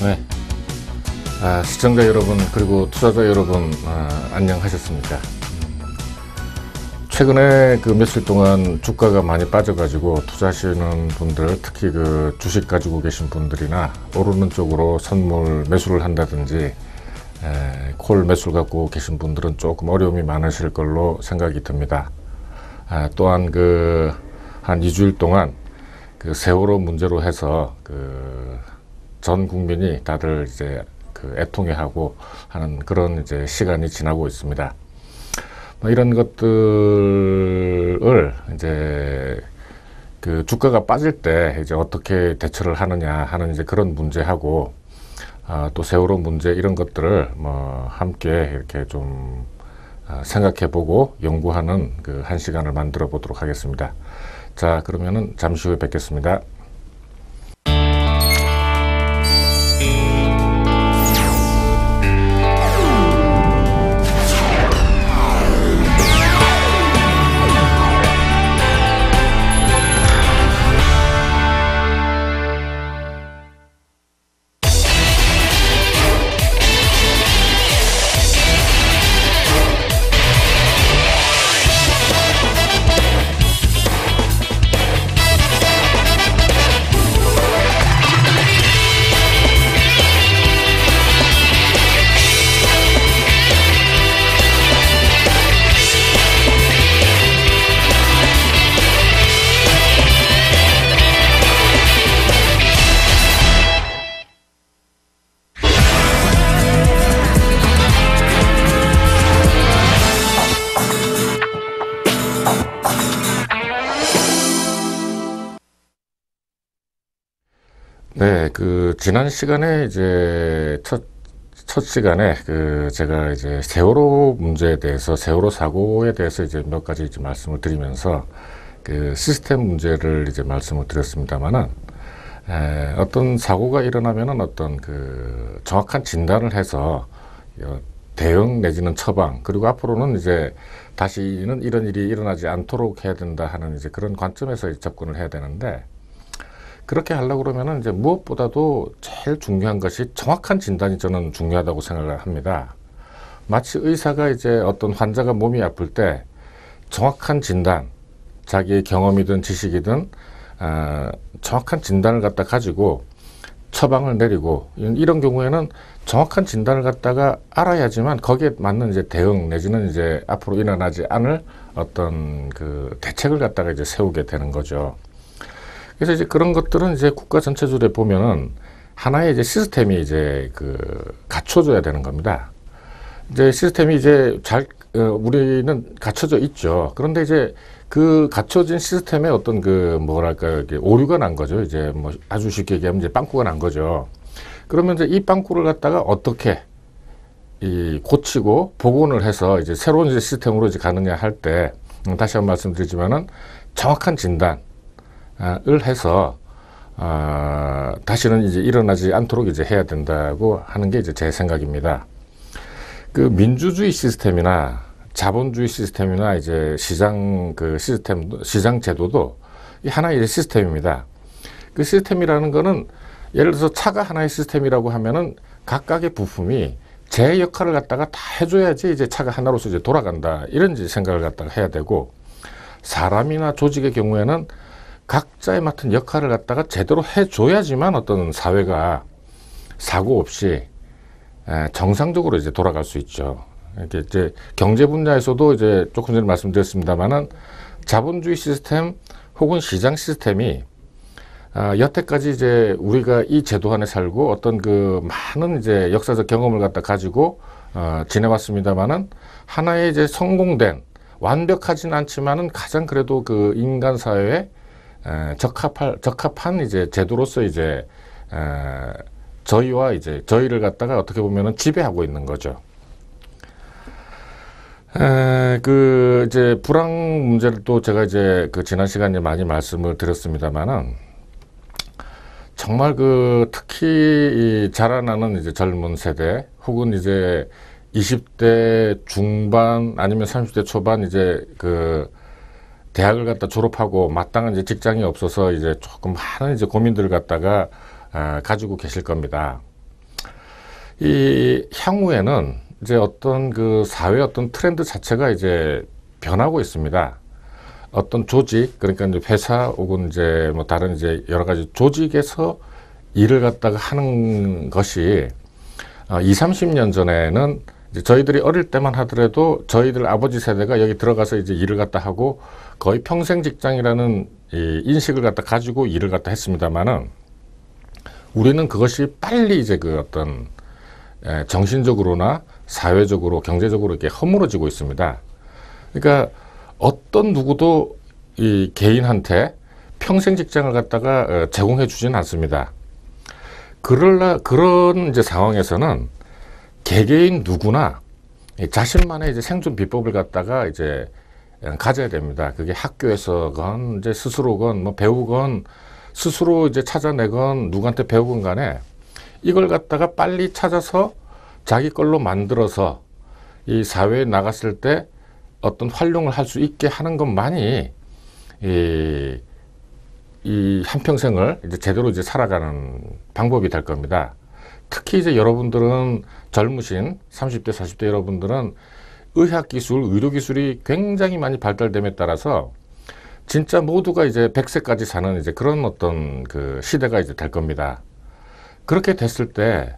네. 시청자 여러분 그리고 투자자 여러분 안녕하셨습니까? 최근에 그 며칠 동안 주가가 많이 빠져가지고 투자하시는 분들, 특히 그 주식 가지고 계신 분들이나 오르는 쪽으로 선물 매수를 한다든지 콜 매수를 갖고 계신 분들은 조금 어려움이 많으실 걸로 생각이 듭니다. 또한 그 한 2주일 동안 그 세월호 문제로 해서 그 전 국민이 다들 이제 그 애통해하고 하는 그런 이제 시간이 지나고 있습니다. 이런 것들을 이제 그 주가가 빠질 때 이제 어떻게 대처를 하느냐 하는 이제 그런 문제하고 또 세월호 문제 이런 것들을 뭐 함께 이렇게 좀 생각해보고 연구하는 그 한 시간을 만들어 보도록 하겠습니다. 자, 그러면은 잠시 후에 뵙겠습니다. 네, 그 지난 시간에 이제 첫 시간에 그 제가 이제 세월호 문제에 대해서, 세월호 사고에 대해서 이제 몇 가지 이제 말씀을 드리면서 그 시스템 문제를 이제 말씀을 드렸습니다만은 어떤 사고가 일어나면은 어떤 그 정확한 진단을 해서 대응 내지는 처방, 그리고 앞으로는 이제 다시는 이런 일이 일어나지 않도록 해야 된다 하는 이제 그런 관점에서 접근을 해야 되는데, 그렇게 하려고 그러면은 이제 무엇보다도 제일 중요한 것이 정확한 진단이 저는 중요하다고 생각을 합니다. 마치 의사가 이제 어떤 환자가 몸이 아플 때 정확한 진단, 자기의 경험이든 지식이든 정확한 진단을 갖다 가지고 처방을 내리고, 이런 경우에는 정확한 진단을 갖다가 알아야지만 거기에 맞는 이제 대응 내지는 이제 앞으로 일어나지 않을 어떤 그 대책을 갖다가 이제 세우게 되는 거죠. 그래서 이제 그런 것들은 이제 국가 전체적으로 보면은 하나의 이제 시스템이 이제 그 갖춰져야 되는 겁니다. 이제 시스템이 이제 우리는 갖춰져 있죠. 그런데 이제 그 갖춰진 시스템에 어떤 그 뭐랄까 오류가 난 거죠. 이제 뭐 아주 쉽게 얘기하면 이제 빵꾸가 난 거죠. 그러면 이제 이 빵꾸를 갖다가 어떻게 고치고 복원을 해서 이제 새로운 이제 시스템으로 이제 가느냐 할 때, 다시 한번 말씀드리지만은 정확한 진단 을 해서 다시는 이제 일어나지 않도록 이제 해야 된다고 하는 게 이제 제 생각입니다. 그 민주주의 시스템이나 자본주의 시스템이나 이제 시장 그 시스템, 시장 제도도 이 하나의 이제 시스템입니다. 그 시스템이라는 거는 예를 들어서 차가 하나의 시스템이라고 하면은 각각의 부품이 제 역할을 갖다가 다 해줘야지 이제 차가 하나로서 이제 돌아간다, 이런 이제 생각을 갖다가 해야 되고, 사람이나 조직의 경우에는 각자의 맡은 역할을 갖다가 제대로 해줘야지만 어떤 사회가 사고 없이 정상적으로 이제 돌아갈 수 있죠. 이렇게 이제 경제 분야에서도 이제 조금 전에 말씀드렸습니다만은 자본주의 시스템 혹은 시장 시스템이 여태까지 이제 우리가 이 제도 안에 살고 어떤 그 많은 이제 역사적 경험을 갖다 가지고 지내왔습니다만은 하나의 이제 성공된, 완벽하진 않지만은 가장 그래도 그 인간 사회에 적합한 이제 제도로서 이제 저희를 갖다가 어떻게 보면은 지배하고 있는 거죠. 그 이제 불황 문제를 또 제가 이제 그 지난 시간에 많이 말씀을 드렸습니다만은, 정말 그 특히 이 자라나는 이제 젊은 세대 혹은 이제 20대 중반 아니면 30대 초반 이제 그 대학을 갖다 졸업하고 마땅한 이제 직장이 없어서 이제 조금 많은 이제 고민들을 갖다가 가지고 계실 겁니다. 이 향후에는 이제 어떤 그 사회 어떤 트렌드 자체가 이제 변하고 있습니다. 어떤 조직, 그러니까 이제 회사 혹은 이제 뭐 다른 이제 여러 가지 조직에서 일을 갖다가 하는 것이 20, 30년 전에는 이제 저희들이 어릴 때만 하더라도 저희들 아버지 세대가 여기 들어가서 이제 일을 갖다 하고 거의 평생 직장이라는 이 인식을 갖다 가지고 일을 갖다 했습니다만은 우리는 그것이 빨리 이제 그 어떤 정신적으로나 사회적으로 경제적으로 이렇게 허물어지고 있습니다. 그러니까 어떤 누구도 이 개인한테 평생 직장을 갖다가 제공해 주지는 않습니다. 그런 이제 상황에서는 개개인 누구나 자신만의 이제 생존 비법을 갖다가 이제 가져야 됩니다. 그게 학교에서건 이제 스스로건 뭐 배우건 스스로 이제 찾아내건 누구한테 배우건 간에 이걸 갖다가 빨리 찾아서 자기 걸로 만들어서 이 사회에 나갔을 때 어떤 활용을 할 수 있게 하는 것만이 이 한평생을 이제 제대로 이제 살아가는 방법이 될 겁니다. 특히 이제 여러분들은 젊으신 30대, 40대 여러분들은 의학기술, 의료기술이 굉장히 많이 발달됨에 따라서 진짜 모두가 이제 100세까지 사는 이제 그런 어떤 그 시대가 이제 될 겁니다. 그렇게 됐을 때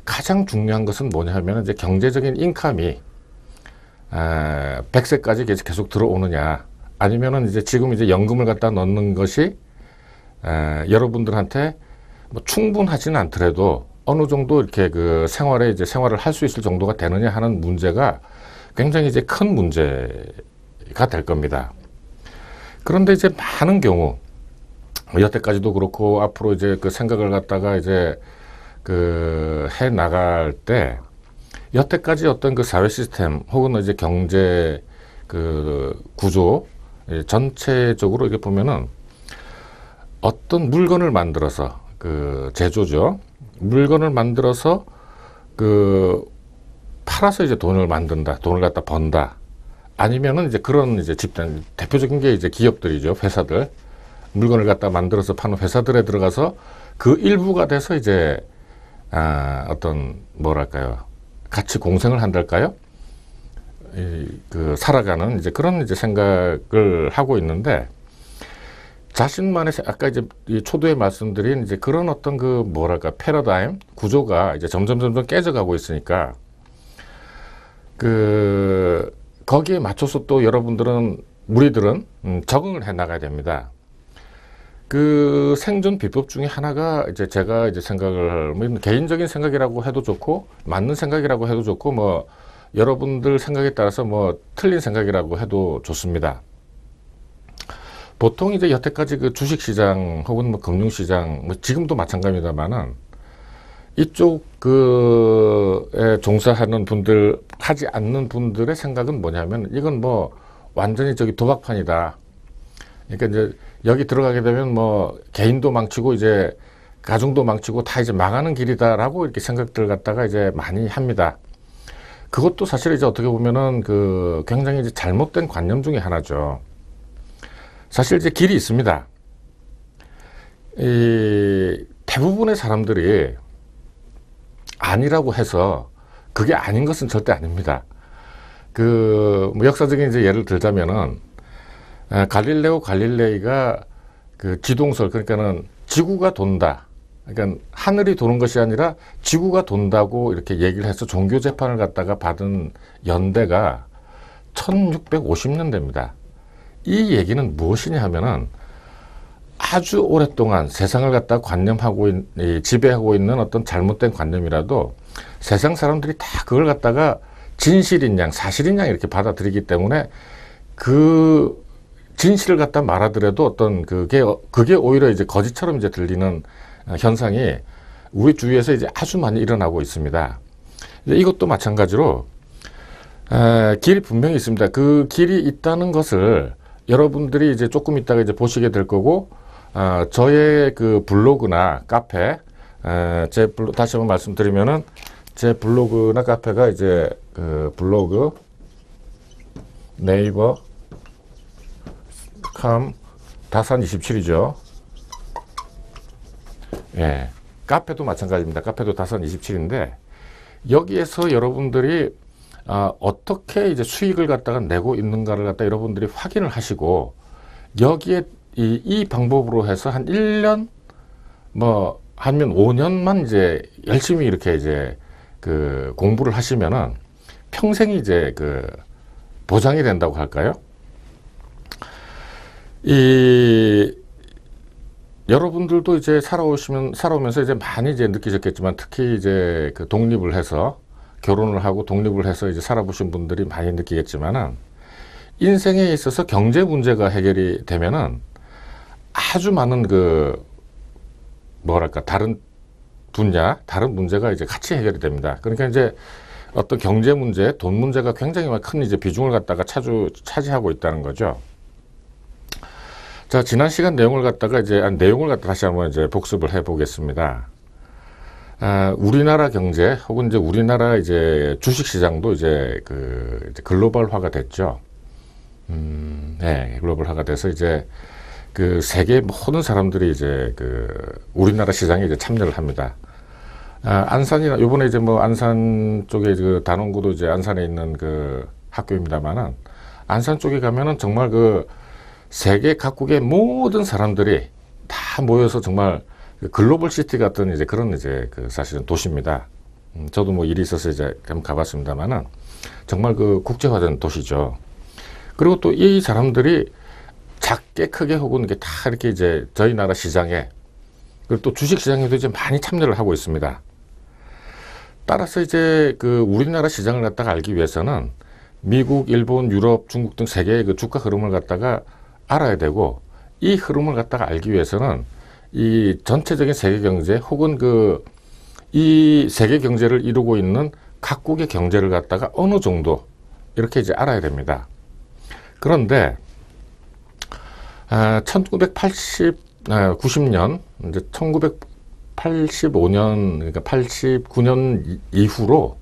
가장 중요한 것은 뭐냐 하면 이제 경제적인 인컴이 100세까지 계속 들어오느냐, 아니면은 이제 지금 이제 연금을 갖다 넣는 것이 여러분들한테 뭐 충분하지는 않더라도 어느 정도 이렇게 그 생활을 할 수 있을 정도가 되느냐 하는 문제가 굉장히 이제 큰 문제가 될 겁니다. 그런데 이제 많은 경우 여태까지도 그렇고 앞으로 이제 그 생각을 갖다가 이제 그 해 나갈 때 여태까지 어떤 그 사회 시스템 혹은 이제 경제 그 구조 전체적으로 이렇게 보면은 어떤 물건을 만들어서 그 제조죠. 물건을 만들어서 그 팔아서 이제 돈을 만든다, 돈을 갖다 번다. 아니면은 이제 그런 이제 집단 대표적인 게 이제 기업들이죠, 회사들. 물건을 갖다 만들어서 파는 회사들에 들어가서 그 일부가 돼서 이제 어떤 뭐랄까요, 같이 공생을 한달까요? 그 살아가는 이제 그런 이제 생각을 하고 있는데 자신만의 아까 이제 초두에 말씀드린 이제 그런 어떤 그 뭐랄까 패러다임 구조가 이제 점점 깨져가고 있으니까 그 거기에 맞춰서 또 우리들은 적응을 해 나가야 됩니다. 그 생존 비법 중에 하나가 이제 제가 이제 생각을 뭐 개인적인 생각이라고 해도 좋고 맞는 생각이라고 해도 좋고 뭐 여러분들 생각에 따라서 뭐 틀린 생각이라고 해도 좋습니다. 보통 이제 여태까지 그 주식시장 혹은 뭐 금융시장 뭐 지금도 마찬가지입니다만은 이쪽 그에 종사하는 분들 하지 않는 분들의 생각은 뭐냐면 이건 뭐 완전히 저기 도박판이다. 그러니까 이제 여기 들어가게 되면 뭐 개인도 망치고 이제 가정도 망치고 다 이제 망하는 길이다라고 이렇게 생각들 갖다가 이제 많이 합니다. 그것도 사실 이제 어떻게 보면은 그 굉장히 이제 잘못된 관념 중에 하나죠. 사실 이제 길이 있습니다. 이 대부분의 사람들이 아니라고 해서 그게 아닌 것은 절대 아닙니다. 그 뭐 역사적인 이제 예를 들자면은 갈릴레오 갈릴레이가 그 지동설, 그러니까는 지구가 돈다. 그러니까 하늘이 도는 것이 아니라 지구가 돈다고 이렇게 얘기를 해서 종교 재판을 갖다가 받은 연대가 1650년대입니다. 이 얘기는 무엇이냐 하면은 아주 오랫동안 세상을 갖다 지배하고 있는 어떤 잘못된 관념이라도 세상 사람들이 다 그걸 갖다가 진실인 양, 사실인 양 이렇게 받아들이기 때문에 그 진실을 갖다 말하더라도 어떤 그게 오히려 이제 거짓처럼 이제 들리는 현상이 우리 주위에서 이제 아주 많이 일어나고 있습니다. 이것도 마찬가지로 길이 분명히 있습니다. 그 길이 있다는 것을 여러분들이 이제 조금 있다가 이제 보시게 될 거고, 저의 그 블로그나 카페, 다시 한번 말씀드리면은 제 블로그나 카페가 이제 그 블로그 네이버 다산27이죠. 예. 카페도 마찬가지입니다. 카페도 다산27인데, 여기에서 여러분들이 어떻게 이제 수익을 갖다가 내고 있는가를 갖다 여러분들이 확인을 하시고, 여기에 이 방법으로 해서 한 1년 뭐 하면 5년만 이제 열심히 이렇게 이제 그 공부를 하시면은 평생이 이제 그 보장이 된다고 할까요? 여러분들도 이제 살아오면서 이제 많이 이제 느끼셨겠지만, 특히 이제 그 독립을 해서 결혼을 하고 독립을 해서 이제 살아보신 분들이 많이 느끼겠지만은, 인생에 있어서 경제 문제가 해결이 되면은 아주 많은 그 뭐랄까 다른 분야, 다른 문제가 이제 같이 해결이 됩니다. 그러니까 이제 어떤 경제 문제, 돈 문제가 굉장히 큰 이제 비중을 갖다가 차지하고 있다는 거죠. 자, 지난 시간 내용을 갖다가 다시 한번 이제 복습을 해 보겠습니다. 우리나라 경제 혹은 이제 우리나라 이제 주식 시장도 이제 이제 글로벌화가 됐죠. 네, 글로벌화가 돼서 이제 그 세계 모든 사람들이 이제 우리나라 시장에 이제 참여를 합니다. 안산이나 요번에 이제 뭐 안산 쪽에 그 단원고도 이제 안산에 있는 그 학교입니다만은, 안산 쪽에 가면은 정말 그 세계 각국의 모든 사람들이 다 모여서 정말 글로벌 시티 같은 이제 그런 이제 사실은 도시입니다. 저도 뭐 일이 있어서 이제 한번 가봤습니다만은 정말 그 국제화된 도시죠. 그리고 또 이 사람들이 작게 크게 혹은 이게 다 이렇게 이제 저희 나라 시장에, 그리고 또 주식 시장에도 이제 많이 참여를 하고 있습니다. 따라서 이제 우리나라 시장을 갖다가 알기 위해서는 미국, 일본, 유럽, 중국 등 세계의 그 주가 흐름을 갖다가 알아야 되고, 이 흐름을 갖다가 알기 위해서는 이 전체적인 세계 경제 혹은 이 세계 경제를 이루고 있는 각국의 경제를 갖다가 어느 정도 이렇게 이제 알아야 됩니다. 그런데 90년 이제 1985년 그러니까 89년 이후로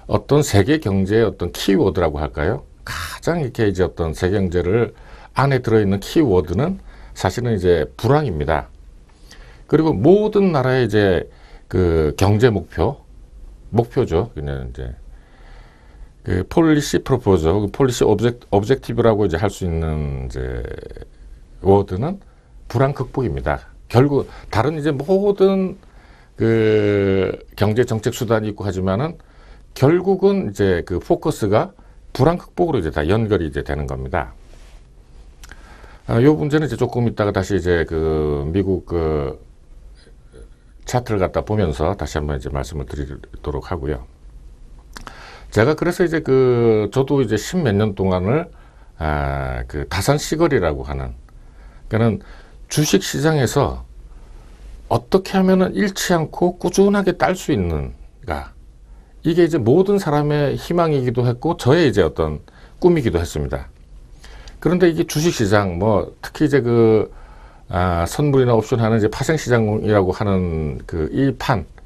어떤 세계 경제의 어떤 키워드라고 할까요? 가장 이렇게 이제 어떤 세계 경제를 안에 들어있는 키워드는 사실은 이제 불황입니다. 그리고 모든 나라의 이제 그 경제 목표죠. 그냥 이제 그 폴리시 프로포저, 폴리시 오브젝티브라고 이제 할 수 있는 이제 워드는 불황 극복입니다. 결국 다른 이제 모든 그 경제 정책 수단이 있고 하지만은 결국은 이제 그 포커스가 불황 극복으로 이제 다 연결이 이제 되는 겁니다. 요 문제는 이제 조금 있다가 다시 이제 미국 차트를 갖다 보면서 다시 한번 이제 말씀을 드리도록 하고요. 제가 그래서 이제 저도 이제 10몇 년 동안을 다산 시거리라고 하는, 그러니까 주식 시장에서 어떻게 하면은 잃지 않고 꾸준하게 딸 수 있는가, 이게 이제 모든 사람의 희망이기도 했고 저의 이제 어떤 꿈이기도 했습니다. 그런데 이게 주식 시장, 뭐 특히 이제 선물이나 옵션 하는 이제 파생 시장이라고 하는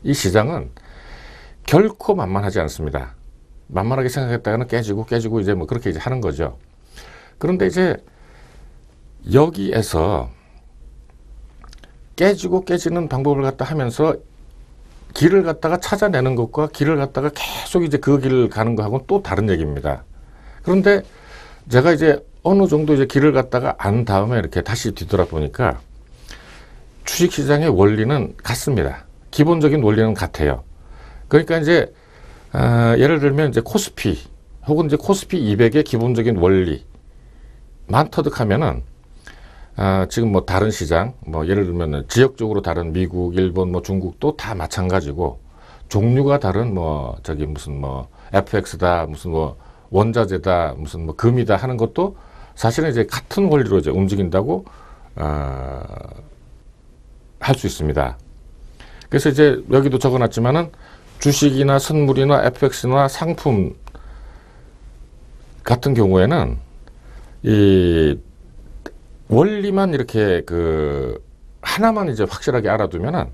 이 시장은 결코 만만하지 않습니다. 만만하게 생각했다가는 깨지고 이제 뭐 그렇게 이제 하는 거죠. 그런데 이제 여기에서 깨지는 방법을 갖다 하면서 길을 갖다가 찾아내는 것과 길을 갖다가 계속 이제 그 길을 가는 거하고는 또 다른 얘기입니다. 그런데 제가 이제 어느 정도 이제 길을 갖다가 안 다음에 이렇게 다시 뒤돌아보니까 주식시장의 원리는 같습니다. 기본적인 원리는 같아요. 그러니까 이제 예를 들면 이제 코스피 혹은 이제 코스피 200의 기본적인 원리만 터득하면은 지금 뭐 다른 시장, 뭐 예를 들면 지역적으로 다른 미국, 일본, 뭐 중국도 다 마찬가지고, 종류가 다른 무슨 FX다, 무슨 원자재다, 무슨 금이다 하는 것도 사실은 이제 같은 원리로 이제 움직인다고 할 수 있습니다. 그래서 이제 여기도 적어놨지만은 주식이나 선물이나 FX나 상품 같은 경우에는 이 원리만 이렇게 하나만 이제 확실하게 알아두면은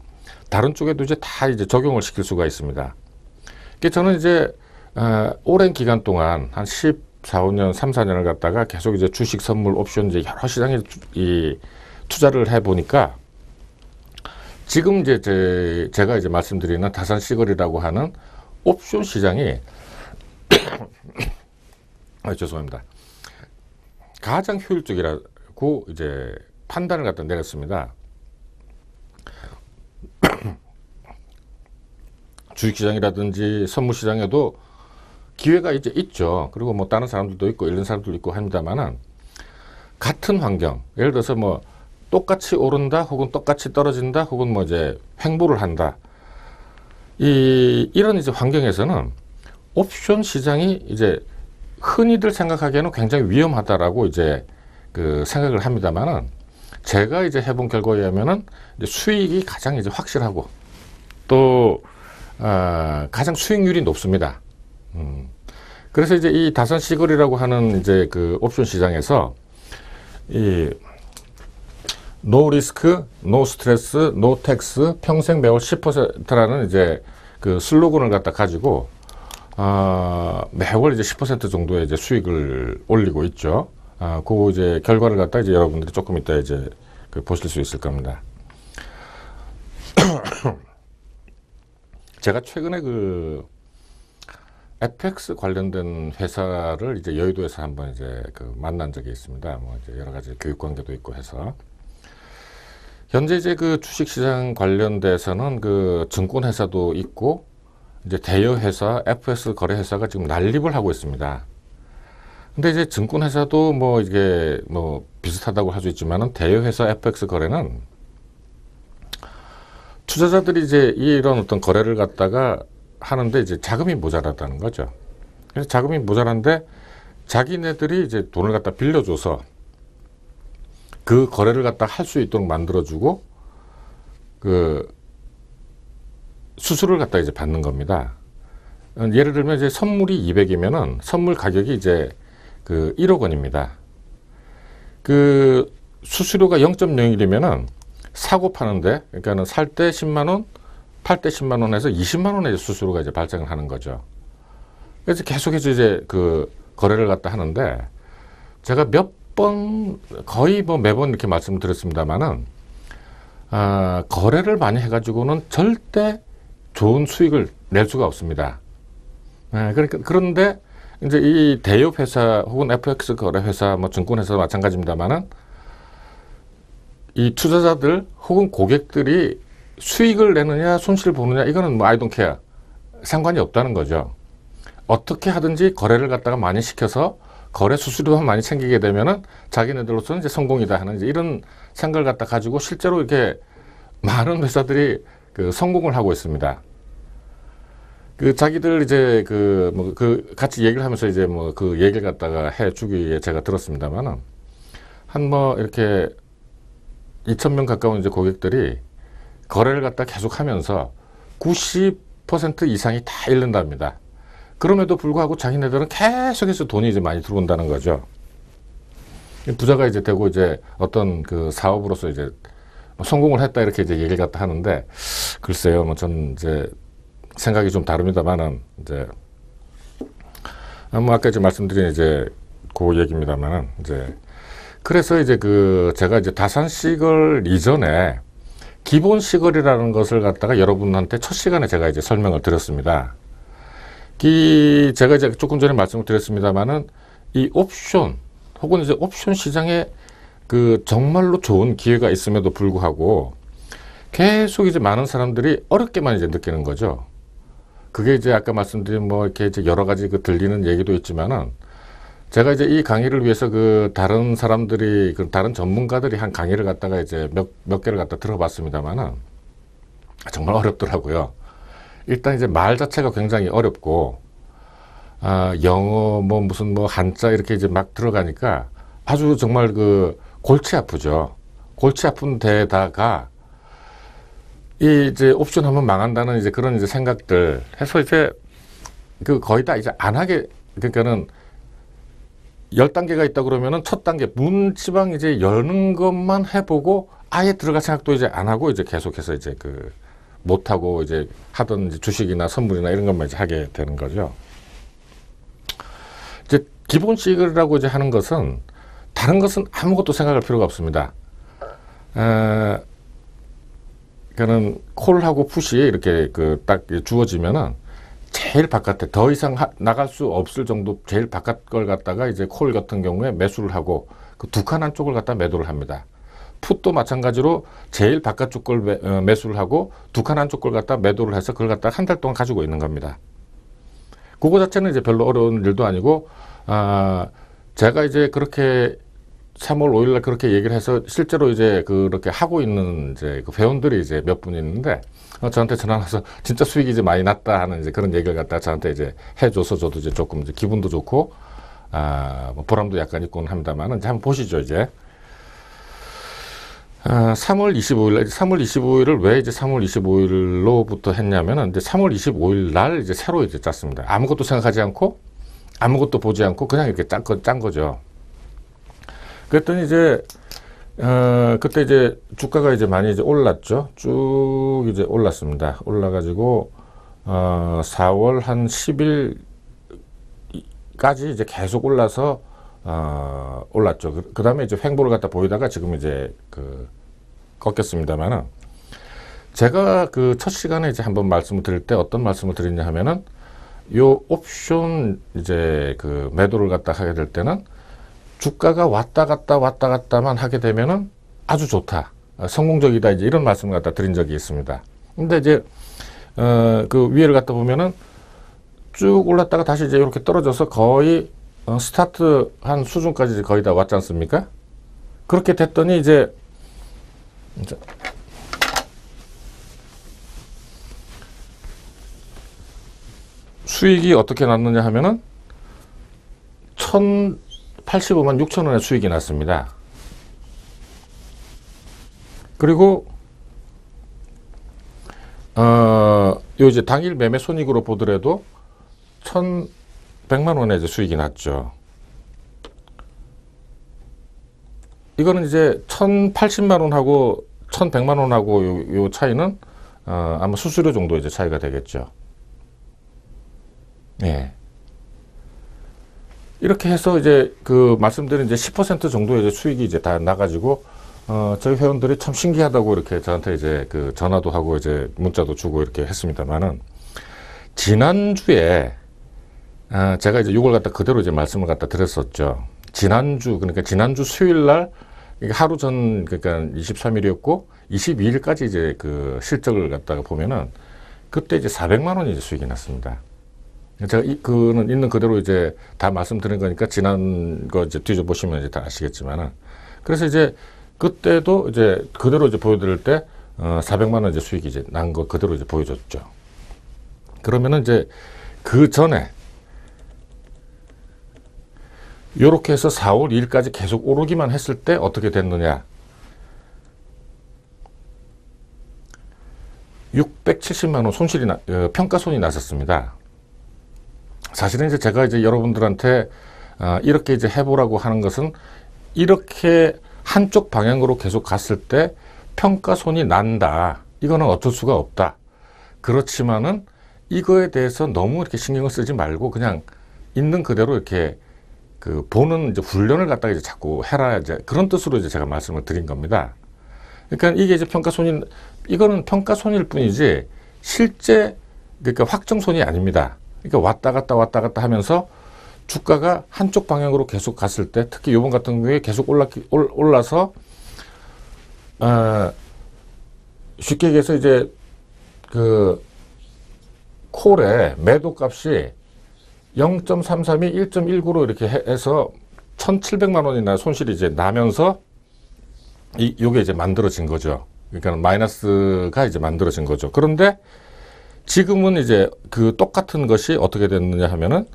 다른 쪽에도 이제 다 이제 적용을 시킬 수가 있습니다. 그래서 저는 이제 오랜 기간 동안 한 14, 5년, 3, 4년을 갖다가 계속 이제 주식, 선물, 옵션 이제 여러 시장에 투자를 해 보니까 지금 이제 제가 이제 말씀드리는 다산 시거리라고 하는 옵션 시장이 죄송합니다. 가장 효율적이라고 이제 판단을 갖다 내렸습니다. 주식시장이라든지 선물시장에도 기회가 이제 있죠. 그리고 뭐 다른 사람들도 있고 이런 사람들도 있고 합니다만은 같은 환경, 예를 들어서 뭐 똑같이 오른다 혹은 똑같이 떨어진다 혹은 뭐 이제 횡보를 한다. 이런 이제 환경에서는 옵션 시장이 이제 흔히들 생각하기에는 굉장히 위험하다라고 이제 그 생각을 합니다만은 제가 이제 해본 결과에 의하면은 이제 수익이 가장 이제 확실하고 또 가장 수익률이 높습니다. 그래서 이제 이 다산 시거리라고 하는 이제 그 옵션 시장에서 이 노 리스크, 노 스트레스, 노 텍스, 평생 매월 10%라는 이제 그 슬로건을 갖다 가지고 매월 이제 10% 정도의 이제 수익을 올리고 있죠. 그 이제 결과를 갖다 이제 여러분들이 조금 이따 이제 그 보실 수 있을 겁니다. 제가 최근에 그 FX 관련된 회사를 이제 여의도에서 한번 이제 그 만난 적이 있습니다. 뭐 이제 여러 가지 교육 관계도 있고 해서 현재 이제 그 주식시장 관련돼서는 그 증권회사도 있고 이제 대여회사, FX 거래회사가 지금 난립을 하고 있습니다. 근데 이제 증권회사도 뭐 이게 뭐 비슷하다고 할 수 있지만은 대여회사 FX 거래는 투자자들이 이제 이런 어떤 거래를 갖다가 하는데 이제 자금이 모자라다는 거죠. 그래서 자금이 모자란데 자기네들이 이제 돈을 갖다 빌려줘서 그 거래를 갖다 할 수 있도록 만들어주고 그 수수료를 갖다 이제 받는 겁니다. 예를 들면 이제 선물이 200이면은 선물 가격이 이제 그 1억 원입니다. 그 수수료가 0.01이면은 사고 파는데, 그러니까는 살 때 10만 원, 팔 때 10만 원에서 20만 원의 수수료가 이제 발생을 하는 거죠. 그래서 계속해서 이제 그 거래를 갖다 하는데, 제가 몇 번, 거의 뭐 매번 이렇게 말씀을 드렸습니다만은, 거래를 많이 해가지고는 절대 좋은 수익을 낼 수가 없습니다. 그러니까, 그런데 이제 이 대여회사 혹은 FX 거래회사, 뭐 증권회사 마찬가지입니다만은, 이 투자자들 혹은 고객들이 수익을 내느냐 손실을 보느냐 이거는 뭐 I don't care 상관이 없다는 거죠. 어떻게 하든지 거래를 갖다가 많이 시켜서 거래 수수료만 많이 챙기게 되면은 자기네들로서는 이제 성공이다 하는 이제 이런 생각을 갖다 가지고 실제로 이렇게 많은 회사들이 그 성공을 하고 있습니다. 그 자기들 이제 그 뭐 그 같이 얘기를 하면서 이제 뭐 그 얘기를 갖다가 해 주기에 제가 들었습니다만은 한 뭐 이렇게 2,000명 가까운 이제 고객들이 거래를 갖다 계속 하면서 90% 이상이 다 잃는답니다. 그럼에도 불구하고 자기네들은 계속해서 돈이 이제 많이 들어온다는 거죠. 부자가 이제 되고 이제 어떤 그 사업으로서 이제 성공을 했다 이렇게 이제 얘기를 갖다 하는데 글쎄요, 뭐 전 이제 생각이 좀 다릅니다만은 이제 뭐 아까 이제 말씀드린 이제 그 얘기입니다만은 이제 그래서 이제 그 제가 이제 다산시걸 이전에 기본 시걸이라는 것을 갖다가 여러분한테 첫 시간에 제가 이제 설명을 드렸습니다. 제가 이제 조금 전에 말씀을 드렸습니다만은 이 옵션 혹은 이제 옵션 시장에 그 정말로 좋은 기회가 있음에도 불구하고 계속 이제 많은 사람들이 어렵게만 이제 느끼는 거죠. 그게 이제 아까 말씀드린 뭐 이렇게 이제 여러 가지 그 들리는 얘기도 있지만은 제가 이제 이 강의를 위해서 그 다른 사람들이 그 다른 전문가들이 한 강의를 갖다가 이제 몇 개를 갖다 들어봤습니다만은 정말 어렵더라고요. 일단 이제 말 자체가 굉장히 어렵고 영어 뭐 무슨 뭐 한자 이렇게 이제 막 들어가니까 아주 정말 그 골치 아프죠. 골치 아픈 데다가 이 이제 옵션 하면 망한다는 이제 그런 이제 생각들 해서 이제 그 거의 다 이제 안 하게 그러니까는 10단계가 있다 그러면은 첫 단계 문지방 이제 여는 것만 해보고 아예 들어갈 생각도 이제 안 하고 이제 계속해서 이제 그 못하고 이제 하던 이제 주식이나 선물이나 이런 것만 이제 하게 되는 거죠. 이제 기본식이라고 이제 하는 것은 다른 것은 아무것도 생각할 필요가 없습니다. 그러니까는 콜하고 푸시 이렇게 그 딱 주어지면은 제일 바깥에 더 이상 나갈 수 없을 정도 제일 바깥 걸 갖다가 이제 콜 같은 경우에 매수를 하고 그 두 칸 한쪽을 갖다 매도를 합니다. 풋도 마찬가지로 제일 바깥쪽 걸 매수를 하고 두 칸 한쪽 걸 갖다 매도를 해서 그걸 갖다 한 달 동안 가지고 있는 겁니다. 그거 자체는 이제 별로 어려운 일도 아니고, 제가 이제 그렇게 3월 5일날 그렇게 얘기를 해서 실제로 이제 그렇게 하고 있는 이제 그 회원들이 이제 몇 분 있는데, 저한테 전화 와서 진짜 수익이 이제 많이 났다 하는 이제 그런 얘기를 갖다 저한테 이제 해줘서 저도 이제 조금 이제 기분도 좋고, 뭐 보람도 약간 있곤 합니다만, 이제 한번 보시죠, 이제. 3월 25일, 3월 25일을 왜 이제 3월 25일로부터 했냐면은, 이제 3월 25일 날 이제 새로 이제 짰습니다. 아무것도 생각하지 않고, 아무것도 보지 않고, 그냥 이렇게 짠 거죠. 그랬더니 이제, 그때 이제 주가가 이제 많이 이제 올랐죠. 쭉 이제 올랐습니다. 올라가지고, 4월 한 10일까지 이제 계속 올라서, 올랐죠. 그 다음에 이제 횡보를 갖다 보이다가 지금 이제 꺾였습니다만은, 제가 그 첫 시간에 이제 한번 말씀을 드릴 때 어떤 말씀을 드리냐 하면은, 요 옵션 이제 그 매도를 갖다 하게 될 때는 주가가 왔다 갔다만 하게 되면은 아주 좋다. 성공적이다. 이제 이런 말씀을 갖다 드린 적이 있습니다. 근데 이제, 그 위에를 갖다 보면은 쭉 올랐다가 다시 이제 이렇게 떨어져서 거의 스타트 한 수준까지 거의 다 왔지 않습니까? 그렇게 됐더니 이제 수익이 어떻게 났느냐 하면은 1,085만 6천 원의 수익이 났습니다. 그리고 요 이제 당일 매매 손익으로 보더라도 1,100만 원의 이제 수익이 났죠. 이거는 이제 1,080만 원하고 1,100만 원하고 요 차이는 아마 수수료 정도 이제 차이가 되겠죠. 예. 이렇게 해서 이제 그 말씀드린 이제 10% 정도의 이제 수익이 이제 다 나가지고, 저희 회원들이 참 신기하다고 이렇게 저한테 이제 그 전화도 하고 이제 문자도 주고 이렇게 했습니다만은, 지난주에, 제가 이제 이걸 갖다 그대로 이제 말씀을 갖다 드렸었죠. 그러니까 지난주 수요일 날, 하루 전, 그러니까 23일이었고, 22일까지 이제 그 실적을 갖다가 보면은, 그때 이제 400만 원이 이제 수익이 났습니다. 제가 그는 있는 그대로 이제 다 말씀드린 거니까 지난 거 이제 뒤져보시면 이제 다 아시겠지만은. 그래서 이제 그때도 이제 그대로 이제 보여드릴 때, 400만 원 이제 수익이 이제 난 거 그대로 이제 보여줬죠. 그러면은 이제 그 전에, 요렇게 해서 4월 2일까지 계속 오르기만 했을 때 어떻게 됐느냐. 670만 원 손실이 평가손이 났었습니다. 사실은 이제 제가 이제 여러분들한테 이렇게 이제 해보라고 하는 것은 이렇게 한쪽 방향으로 계속 갔을 때 평가손이 난다. 이거는 어쩔 수가 없다. 그렇지만은 이거에 대해서 너무 이렇게 신경을 쓰지 말고 그냥 있는 그대로 이렇게 그 보는 이제 훈련을 갖다가 이제 자꾸 해라. 이제 그런 뜻으로 이제 제가 말씀을 드린 겁니다. 그러니까 이게 이제 이거는 평가손일 뿐이지 실제 그러니까 확정손이 아닙니다. 그러니까 왔다 갔다 하면서 주가가 한쪽 방향으로 계속 갔을 때, 특히 요번 같은 경우에 계속 올라서, 쉽게 얘기해서 이제 그 콜의 매도 값이 0.332, 1.19로 이렇게 해서 1,700만 원이나 손실이 이제 나면서 요게 이제 만들어진 거죠. 그러니까 마이너스가 이제 만들어진 거죠. 그런데 지금은 이제 그 똑같은 것이 어떻게 됐느냐 하면은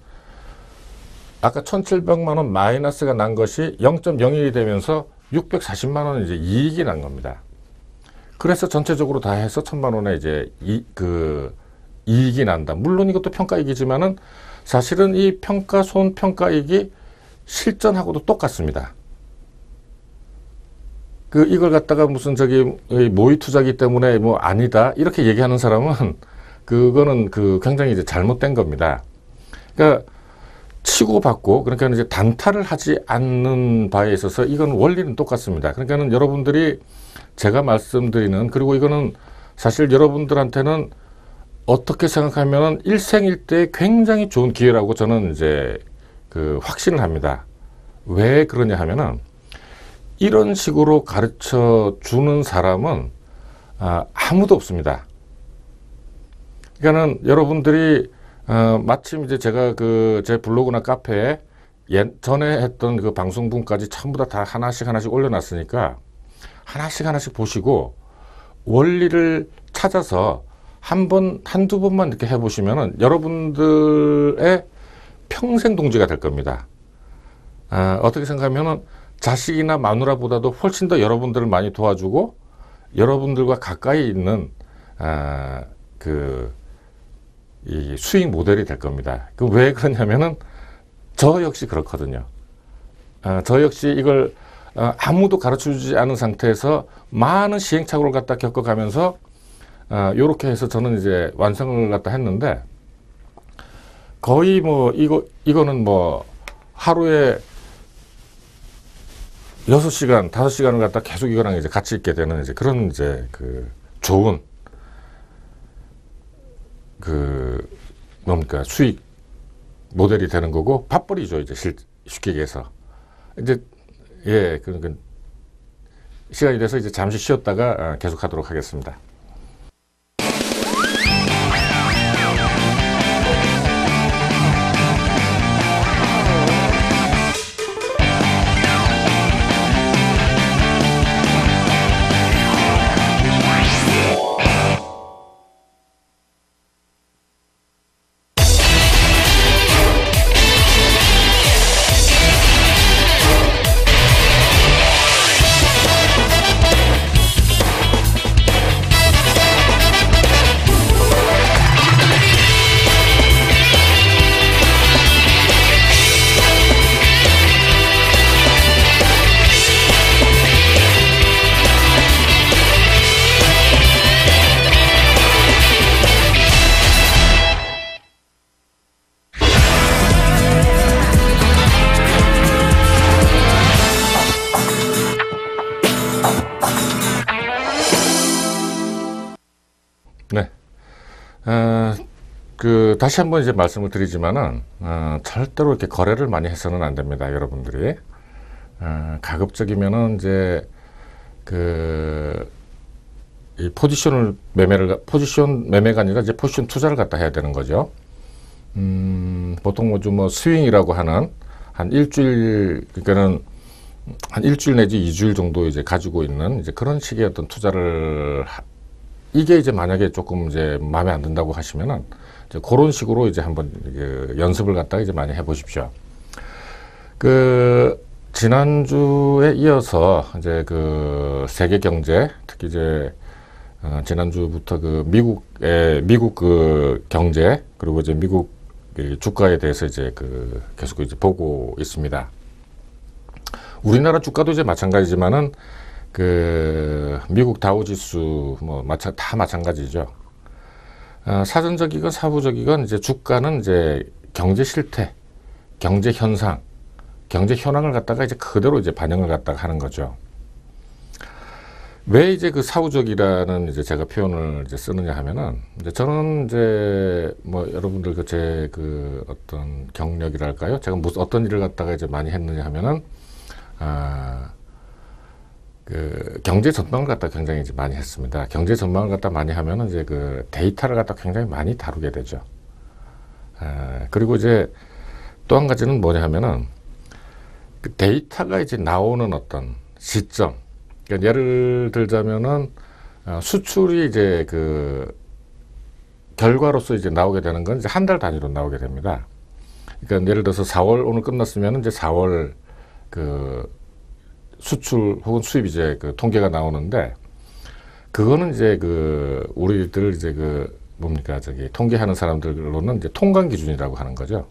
아까 1,700만 원 마이너스가 난 것이 0.01이 되면서 640만 원 이제 이익이 난 겁니다. 그래서 전체적으로 다 해서 1,000만 원의 이제 이익이 난다. 물론 이것도 평가이익이지만은 사실은 이 평가손 평가이익이 실전하고도 똑같습니다. 이걸 갖다가 무슨 모의 투자기 때문에 뭐 아니다. 이렇게 얘기하는 사람은 그거는 굉장히 이제 잘못된 겁니다. 그러니까 치고받고 그러니까 이제 단타를 하지 않는 바에 있어서 이건 원리는 똑같습니다. 그러니까는 여러분들이 제가 말씀드리는, 그리고 이거는 사실 여러분들한테는 어떻게 생각하면 일생일대 굉장히 좋은 기회라고 저는 이제 확신을 합니다. 왜 그러냐 하면은 이런 식으로 가르쳐 주는 사람은 아무도 없습니다. 그러니까는 여러분들이 마침 이제 제가 제 블로그나 카페에 전에 했던 그 방송분까지 전부 다 하나씩 올려놨으니까 하나씩 보시고 원리를 찾아서 한두 번만 이렇게 해보시면은 여러분들의 평생 동지가 될 겁니다. 어떻게 생각하면은 자식이나 마누라보다도 훨씬 더 여러분들을 많이 도와주고 여러분들과 가까이 있는 이 수익 모델이 될 겁니다. 왜 그러냐면은 저 역시 그렇거든요. 저 역시 이걸 아무도 가르쳐 주지 않은 상태에서 많은 시행착오를 갖다 겪어가면서 요렇게 해서 저는 이제 완성을 갖다 했는데 거의 뭐 이거는 뭐 하루에 6시간, 5시간을 갖다 계속 이거랑 이제 같이 있게 되는 이제 그런 이제 좋은 뭡니까 수익 모델이 되는 거고 밥벌이죠. 이제 쉽게 얘기해서 이제 그러니까 시간이 돼서 이제 잠시 쉬었다가 계속 하도록 하겠습니다. 네. 다시 한번 이제 말씀을 드리지만은, 절대로 이렇게 거래를 많이 해서는 안 됩니다. 여러분들이. 가급적이면은 이제, 이 포지션 매매가 아니라 이제 포지션 투자를 갖다 해야 되는 거죠. 보통 뭐 스윙이라고 하는 한 일주일, 그러니까는 한 일주일 내지 2주일 정도 이제 가지고 있는 이제 그런 식의 어떤 투자를 이게 이제 만약에 조금 이제 마음에 안 든다고 하시면은 이제 그런 식으로 이제 한번 연습을 갖다가 이제 많이 해보십시오. 지난주에 이어서 이제 세계 경제, 특히 이제 지난주부터 미국 경제, 그리고 이제 미국 주가에 대해서 이제 계속 이제 보고 있습니다. 우리나라 주가도 이제 마찬가지지만은 미국 다우지수 다 마찬가지죠. 사전적이건 사부적이건 이제 주가는 이제 경제 실태, 경제 현상, 경제 현황을 갖다가 이제 그대로 이제 반영을 갖다가 하는 거죠. 왜 이제 사후적이라는 이제 제가 표현을 이제 쓰느냐 하면은 이제 저는 이제 뭐 여러분들 제 어떤 경력이랄까요? 제가 어떤 일을 갖다가 이제 많이 했느냐 하면은 경제 전망을 갖다 굉장히 이제 많이 했습니다. 경제 전망을 갖다 많이 하면은 이제 데이터를 갖다 굉장히 많이 다루게 되죠. 그리고 이제 또 한 가지는 뭐냐 하면은 데이터가 이제 나오는 어떤 시점. 그러니까 예를 들자면은 수출이 이제 결과로서 이제 나오게 되는 건 이제 한 달 단위로 나오게 됩니다. 그러니까 예를 들어서 4월 오늘 끝났으면 이제 4월 수출 혹은 수입 이제 통계가 나오는데 그거는 이제 우리들 이제 뭡니까 통계하는 사람들로는 이제 통관 기준이라고 하는 거죠.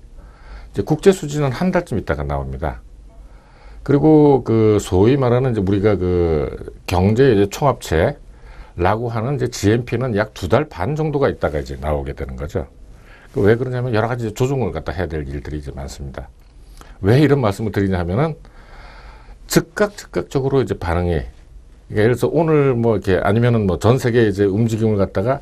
이제 국제 수지는 한 달쯤 있다가 나옵니다. 그리고 소위 말하는 이제 우리가 경제 이제 총합체라고 하는 이제 GNP는 약 2달 반 정도가 있다가 이제 나오게 되는 거죠. 왜 그러냐면 여러 가지 조정을 갖다 해야 될 일들이 이제 많습니다. 왜 이런 말씀을 드리냐 하면은 즉각적으로 이제 반응이, 그러니까 예를 들어서 오늘 뭐 이렇게 아니면은 뭐 전 세계 이제 움직임을 갖다가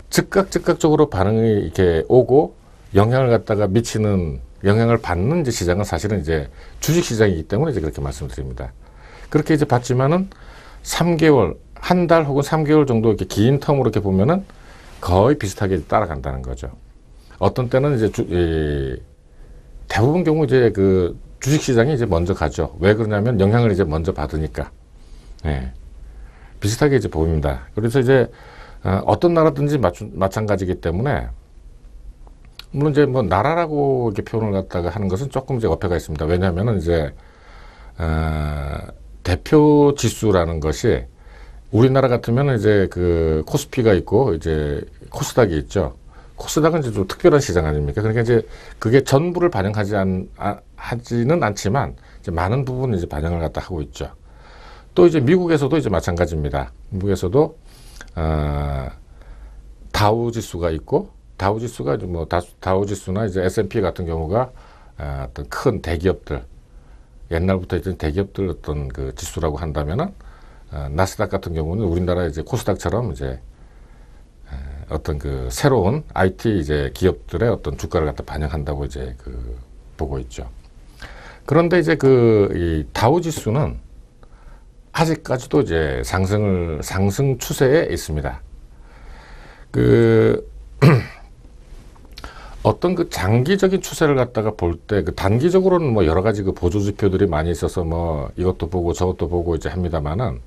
즉각적으로 반응이 이렇게 오고 영향을 갖다가 미치는, 영향을 받는 이제 시장은 사실은 이제 주식 시장이기 때문에 이제 그렇게 말씀드립니다. 그렇게 이제 봤지만은 3개월, 한 달 혹은 3개월 정도 이렇게 긴 텀으로 이렇게 보면은 거의 비슷하게 따라간다는 거죠. 어떤 때는 이제 대부분 경우 이제 그 주식 시장이 이제 먼저 가죠. 왜 그러냐면 영향을 이제 먼저 받으니까. 네. 비슷하게 이제 보입니다. 그래서 이제 어떤 나라든지 마찬가지이기 때문에, 물론 이제 뭐 나라라고 이렇게 표현을 갖다가 하는 것은 조금 이제 어폐가 있습니다. 왜냐하면은 이제 대표 지수라는 것이 우리나라 같으면 이제 그 코스피가 있고 이제 코스닥이 있죠. 코스닥은 이제 좀 특별한 시장 아닙니까? 그러니까 이제 그게 전부를 하지는 않지만 이제 많은 부분을 이제 반영을 갖다 하고 있죠. 또 이제 미국에서도 이제 마찬가지입니다. 미국에서도 다우 지수가 있고, 다우 지수가 뭐 다우 지수나 이제 S&P 같은 경우가 어떤 큰 대기업들, 옛날부터 있던 대기업들 어떤 그 지수라고 한다면은 나스닥 같은 경우는 우리나라 이제 코스닥처럼 이제 어떤 그 새로운 IT 이제 기업들의 어떤 주가를 갖다 반영한다고 이제 그 보고 있죠. 그런데 이제 이 다우 지수는 아직까지도 이제 상승 추세에 있습니다. 어떤 그 장기적인 추세를 갖다가 볼 때 그 단기적으로는 뭐 여러 가지 그 보조 지표들이 많이 있어서 뭐 이것도 보고 저것도 보고 이제 합니다만은,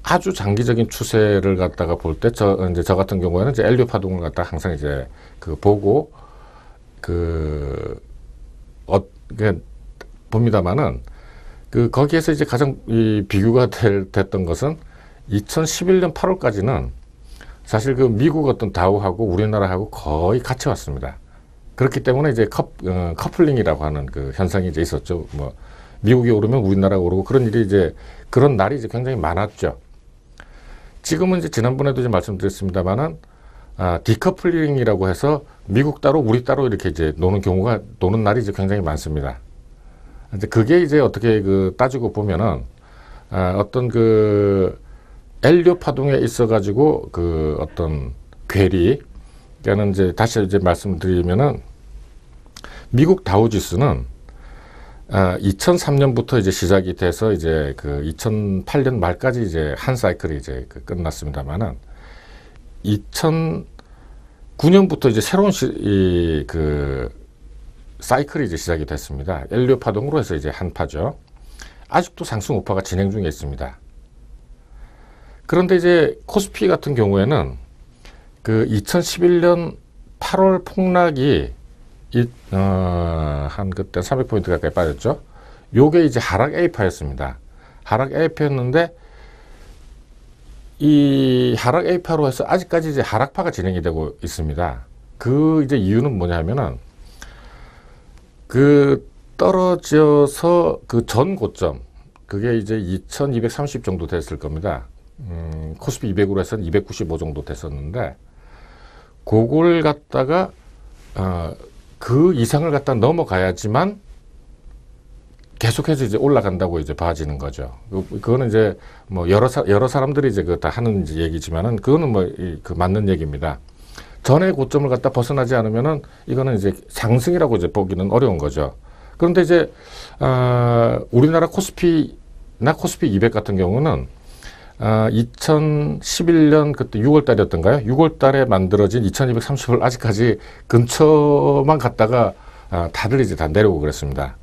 아주 장기적인 추세를 갖다가 볼 때 저 같은 경우에는 이제 엘리오 파동을 갖다가 항상 이제 그 보고 봅니다만은, 거기에서 이제 가장 비교가 됐던 것은 2011년 8월까지는 사실 그 미국 어떤 다우하고 우리나라하고 거의 같이 왔습니다. 그렇기 때문에 이제 커플링이라고 하는 그 현상이 이제 있었죠. 뭐 미국이 오르면 우리나라가 오르고 그런 날이 이제 굉장히 많았죠. 지금은 이제 지난번에도 이제 말씀드렸습니다만은 디커플링이라고 해서 미국 따로 우리 따로 이렇게 이제 노는 날이 이제 굉장히 많습니다. 이제 그게 이제 어떻게 따지고 보면은 어떤 엘리오 파동에 있어가지고 어떤 괴리, 그러니까는 이제 다시 이제 말씀드리면은 미국 다우 지수는 2003년부터 이제 시작이 돼서 이제 2008년 말까지 이제 한 사이클이 이제 끝났습니다만은, 2009년부터 이제 새로운 사이클이 이제 시작이 됐습니다. 엘리오 파동으로 해서 이제 한 파죠. 아직도 상승 우파가 진행 중에 있습니다. 그런데 이제 코스피 같은 경우에는 2011년 8월 폭락이 한 그때 300포인트 가까이 빠졌죠. 요게 이제 하락 A파였습니다. 하락 A파였는데, 이 하락 A파로 해서 아직까지 이제 하락파가 진행이 되고 있습니다. 이제 이유는 뭐냐면은, 떨어져서 전 고점, 그게 이제 2230 정도 됐을 겁니다. 코스피 200으로 해서는 295 정도 됐었는데, 그걸 갖다가 그 이상을 갖다 넘어가야지만 계속해서 이제 올라간다고 이제 봐지는 거죠. 그거는 이제 뭐 여러 사람들이 이제 다 하는 얘기지만은, 그거는 뭐 맞는 얘기입니다. 전에 고점을 갖다 벗어나지 않으면은 이거는 이제 상승이라고 이제 보기는 어려운 거죠. 그런데 이제 우리나라 코스피나 코스피 200 같은 경우는 2011년 그때 6월 달이었던가요? 6월 달에 만들어진 2230을 아직까지 근처만 갔다가 다들 이제 다 내려오고 그랬습니다.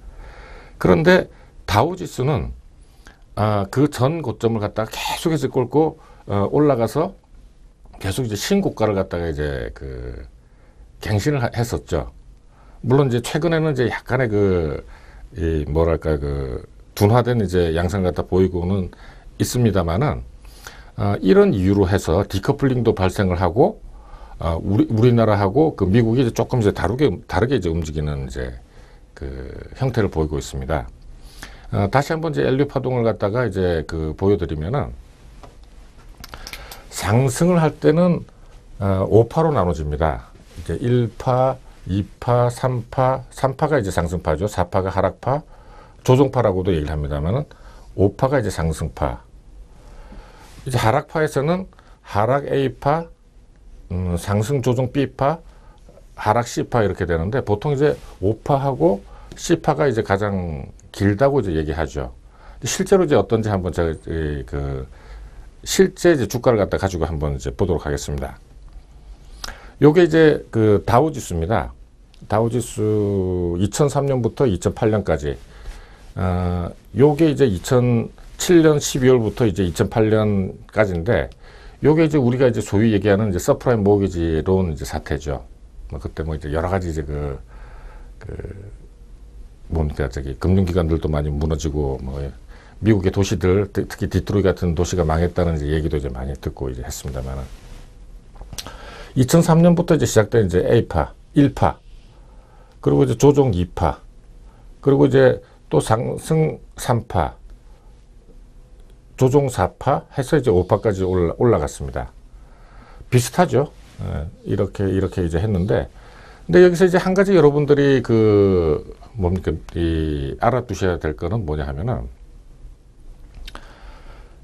그런데 다우 지수는 그 전 고점을 갖다가 계속해서 끌고 올라가서 계속 이제 신고가를 갖다가 이제 갱신을 했었죠. 물론 이제 최근에는 이제 약간의 둔화된 이제 양상 갖다 보이고는 있습니다만은, 이런 이유로 해서 디커플링도 발생을 하고, 우리나라하고 미국이 이제 조금 이제 다르게 이제 움직이는 이제 형태를 보이고 있습니다. 다시 한번 이제 엘리오 파동을 갖다가 이제 보여드리면은, 상승을 할 때는 5파로 나눠집니다. 이제 1파, 2파, 3파, 3파가 이제 상승파죠. 4파가 하락파, 조정파라고도 얘기를 합니다만은, 5파가 이제 상승파. 이제 하락파에서는 하락 A파, 상승 조정 B파, 하락 C파 이렇게 되는데, 보통 이제 O파하고 C파가 이제 가장 길다고 이제 얘기하죠. 실제로 이제 어떤지 한번 제가 실제 이제 주가를 갖다 가지고 한번 이제 보도록 하겠습니다. 요게 이제 그 다우지수입니다. 다우지수 2003년부터 2008년까지. 요게 이제 2007년 12월부터 이제 2008년까지인데, 요게 이제 우리가 이제 소위 얘기하는 이제 서프라임 모기지 론 이제 사태죠. 뭐 그때 뭐 이제 여러 가지 이제 뭡니까, 금융기관들도 많이 무너지고, 뭐 미국의 도시들, 특히 디트로이트 같은 도시가 망했다는 이제 얘기도 이제 많이 듣고 이제 했습니다만은, 2003년부터 이제 시작된 이제 A파, 1파, 그리고 이제 조정 2파, 그리고 이제 또 상승 3파, 조정 4파 해서 이제 5파까지 올라갔습니다. 비슷하죠. 이렇게 이제 했는데, 근데 여기서 이제 한 가지 여러분들이 뭡니까, 알아두셔야 될 거는 뭐냐 하면은,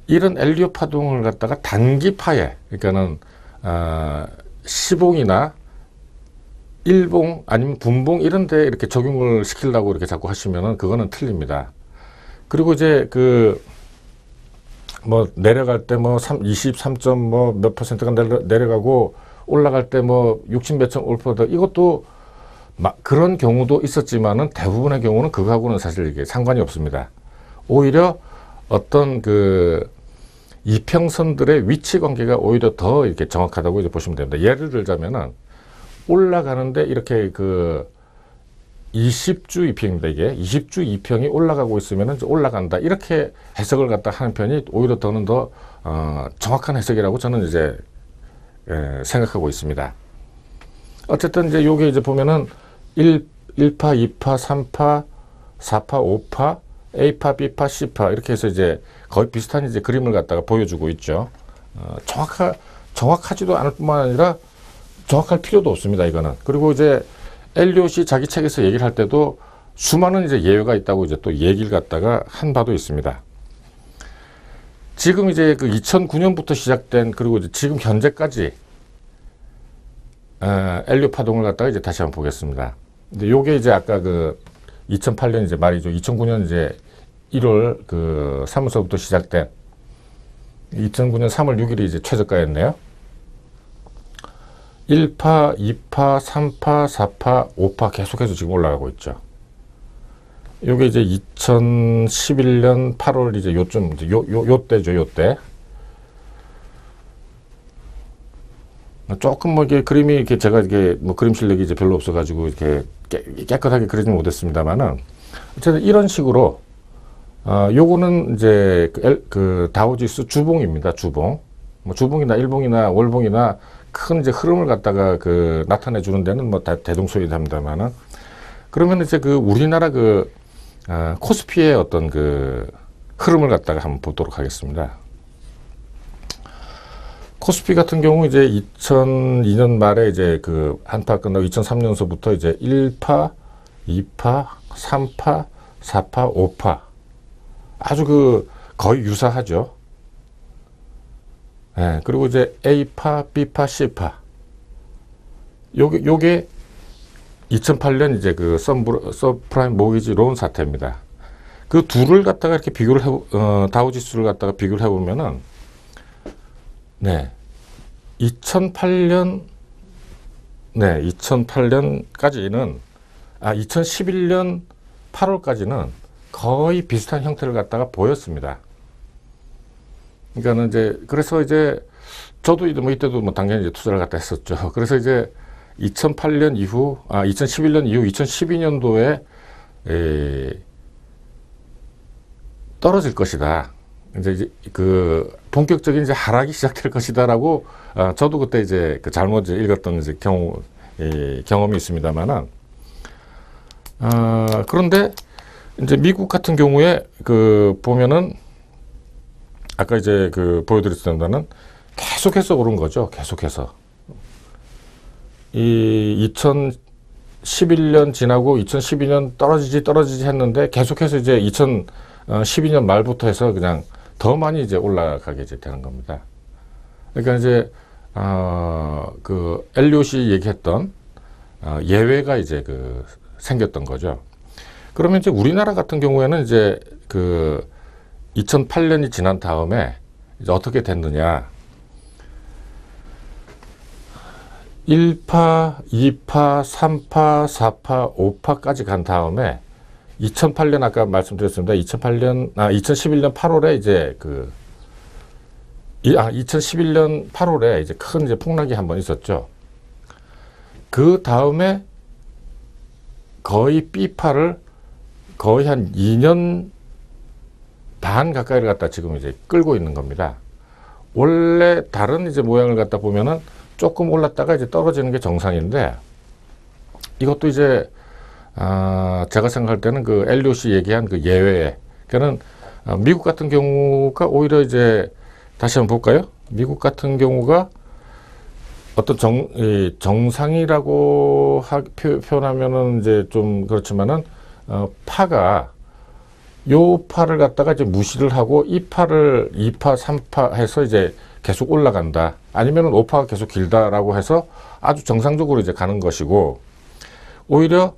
이런 엘리오 파동을 갖다가 단기파에, 그러니까는, 시봉이나 일봉 아니면 분봉 이런 데 이렇게 적용을 시키려고 이렇게 자꾸 하시면은 그거는 틀립니다. 그리고 이제 뭐 내려갈 때 뭐 23점 뭐 몇 퍼센트가 내려가고 올라갈 때 뭐 60 몇 점 올퍼더, 이것도 그런 경우도 있었지만은 대부분의 경우는 그거하고는 사실 이게 상관이 없습니다. 오히려 어떤 이평선들의 위치 관계가 오히려 더 이렇게 정확하다고 이제 보시면 됩니다. 예를 들자면은 올라가는데 이렇게 20주 이평입니다. 이게 20주 이평이 올라가고 있으면은 올라간다, 이렇게 해석을 갖다 하는 편이 오히려 더 정확한 해석이라고 저는 이제 생각하고 있습니다. 어쨌든 이제 요게 이제 보면은 1파, 2파, 3파, 4파, 5파, A파, B파, C파 이렇게 해서 이제 거의 비슷한 이제 그림을 갖다가 보여주고 있죠. 정확하지도 않을 뿐만 아니라 정확할 필요도 없습니다, 이거는. 그리고 이제 엘리엇이 자기 책에서 얘기를 할 때도 수많은 이제 예외가 있다고 이제 또 얘기를 갖다가 한 바도 있습니다. 지금 이제 2009년부터 시작된, 그리고 이제 지금 현재까지 엘리엇 파동을 갖다가 이제 다시 한번 보겠습니다. 근데 요게 이제 아까 2008년 이제 말이죠. 2009년 이제 1월 사무소부터 시작된 2009년 3월 6일이 이제 최저가였네요. 1파, 2파, 3파, 4파, 5파 계속해서 지금 올라가고 있죠. 요게 이제 2011년 8월 이제 요쯤, 요때죠, 요때. 조금 뭐 이게 그림이 이렇게 제가 이게 뭐 그림 실력이 이제 별로 없어가지고 이렇게 깨끗하게 그리지 못했습니다만은, 어쨌든 이런 식으로, 요거는 이제 다우지수 주봉입니다, 주봉. 뭐 주봉이나 일봉이나 월봉이나 큰 이제 흐름을 갖다가 나타내 주는 데는 뭐 대동소이합니다만은, 그러면 이제 우리나라 코스피의 어떤 흐름을 갖다가 한번 보도록 하겠습니다. 코스피 같은 경우 이제 2002년 말에 이제 한파 끝나고 2003년서부터 이제 1파, 2파, 3파, 4파, 5파 아주 거의 유사하죠. 예, 그리고 이제 A파, B파, C파. 요게 2008년 이제 서프라임 모기지 론 사태입니다. 그 둘을 갖다가 이렇게 비교를 다우지수를 갖다가 비교를 해보면은, 네, 2008년까지는, 2011년 8월까지는 거의 비슷한 형태를 갖다가 보였습니다. 그러니까는 이제, 그래서 이제, 저도 뭐 이때도 뭐 당연히 이제 투자를 갖다 했었죠. 그래서 이제 2011년 이후 2012년도에 떨어질 것이다. 이제 본격적인 이제 하락이 시작될 것이다라고, 저도 그때 이제 잘못 읽었던 이제 경험이 있습니다만은, 그런데 이제 미국 같은 경우에 보면은, 아까 이제 보여드렸던 거는 계속해서 오른 거죠. 계속해서. 2011년 지나고 2012년 떨어지지 했는데 계속해서 이제 2012년 말부터 해서 그냥 더 많이 이제 올라가게 이제 되는 겁니다. 그러니까 이제 그 엘리엇이 얘기했던 예외가 이제 생겼던 거죠. 그러면 이제 우리나라 같은 경우에는 이제 2008년이 지난 다음에 이제 어떻게 됐느냐. 1파, 2파, 3파, 4파, 5파까지 간 다음에 2008년 아까 말씀드렸습니다. 2011년 8월에 이제 2011년 8월에 이제 큰 이제 폭락이 한번 있었죠. 그 다음에 거의 B파를 거의 한 2년 반 가까이를 갖다 지금 이제 끌고 있는 겁니다. 원래 다른 이제 모양을 갖다 보면은 조금 올랐다가 이제 떨어지는 게 정상인데, 이것도 이제 제가 생각할 때는 그 엘리엇이 얘기한 그 예외에, 그러니까는 미국 같은 경우가 오히려 이제 다시 한번 볼까요? 미국 같은 경우가 어떤 정상이라고 표현하면은 이제 좀 그렇지만은 파가 요 파를 갖다가 이제 무시를 하고 이 파를 2파, 3파 해서 이제 계속 올라간다. 아니면은 5파가 계속 길다라고 해서 아주 정상적으로 이제 가는 것이고, 오히려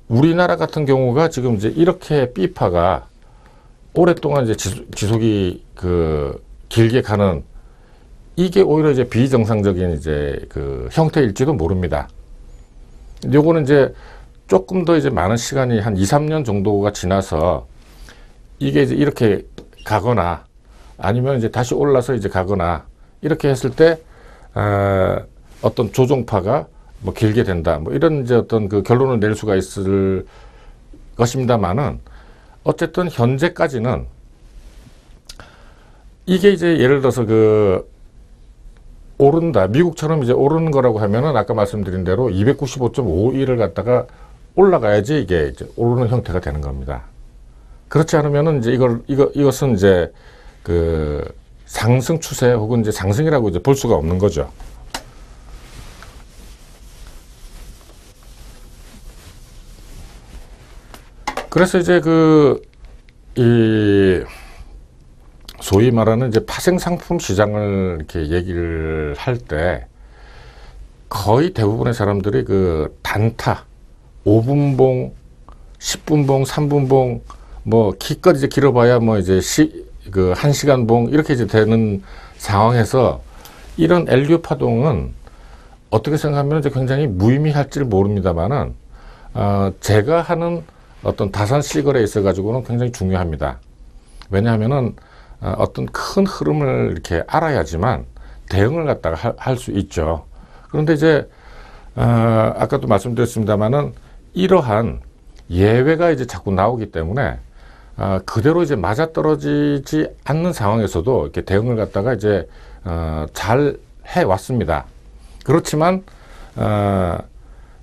우리나라 같은 경우가 지금 이제 이렇게 B파가 오랫동안 이제 지속이 길게 가는, 이게 오히려 이제 비정상적인 이제 형태일지도 모릅니다. 요거는 이제 조금 더 이제 많은 시간이 한 2, 3년 정도가 지나서 이게 이제 이렇게 가거나 아니면 이제 다시 올라서 이제 가거나 이렇게 했을 때 어떤 조종파가 뭐 길게 된다, 뭐 이런 이제 어떤 결론을 낼 수가 있을 것입니다만은, 어쨌든 현재까지는 이게 이제 예를 들어서 오른다, 미국처럼 이제 오르는 거라고 하면은 아까 말씀드린 대로 295.51을 갖다가 올라가야지 이게 이제 오르는 형태가 되는 겁니다. 그렇지 않으면은 이제 이것은 이제 상승 추세 혹은 이제 상승이라고 이제 볼 수가 없는 거죠. 그래서 이제 소위 말하는 이제 파생 상품 시장을 이렇게 얘기를 할 때 거의 대부분의 사람들이 단타, 5분봉, 10분봉, 3분봉, 뭐 기껏 이제 길어봐야 뭐 이제 1시간 봉 이렇게 이제 되는 상황에서 이런 엘리엇 파동은 어떻게 생각하면 이제 굉장히 무의미할지를 모릅니다만은 제가 하는 어떤 다산 시거래에 있어 가지고는 굉장히 중요합니다. 왜냐하면은 어떤 큰 흐름을 이렇게 알아야지만 대응을 갖다가 할 수 있죠. 그런데 이제 아까도 말씀드렸습니다만은 이러한 예외가 이제 자꾸 나오기 때문에 그대로 이제 맞아떨어지지 않는 상황에서도 이렇게 대응을 갖다가 이제 잘 해왔습니다. 그렇지만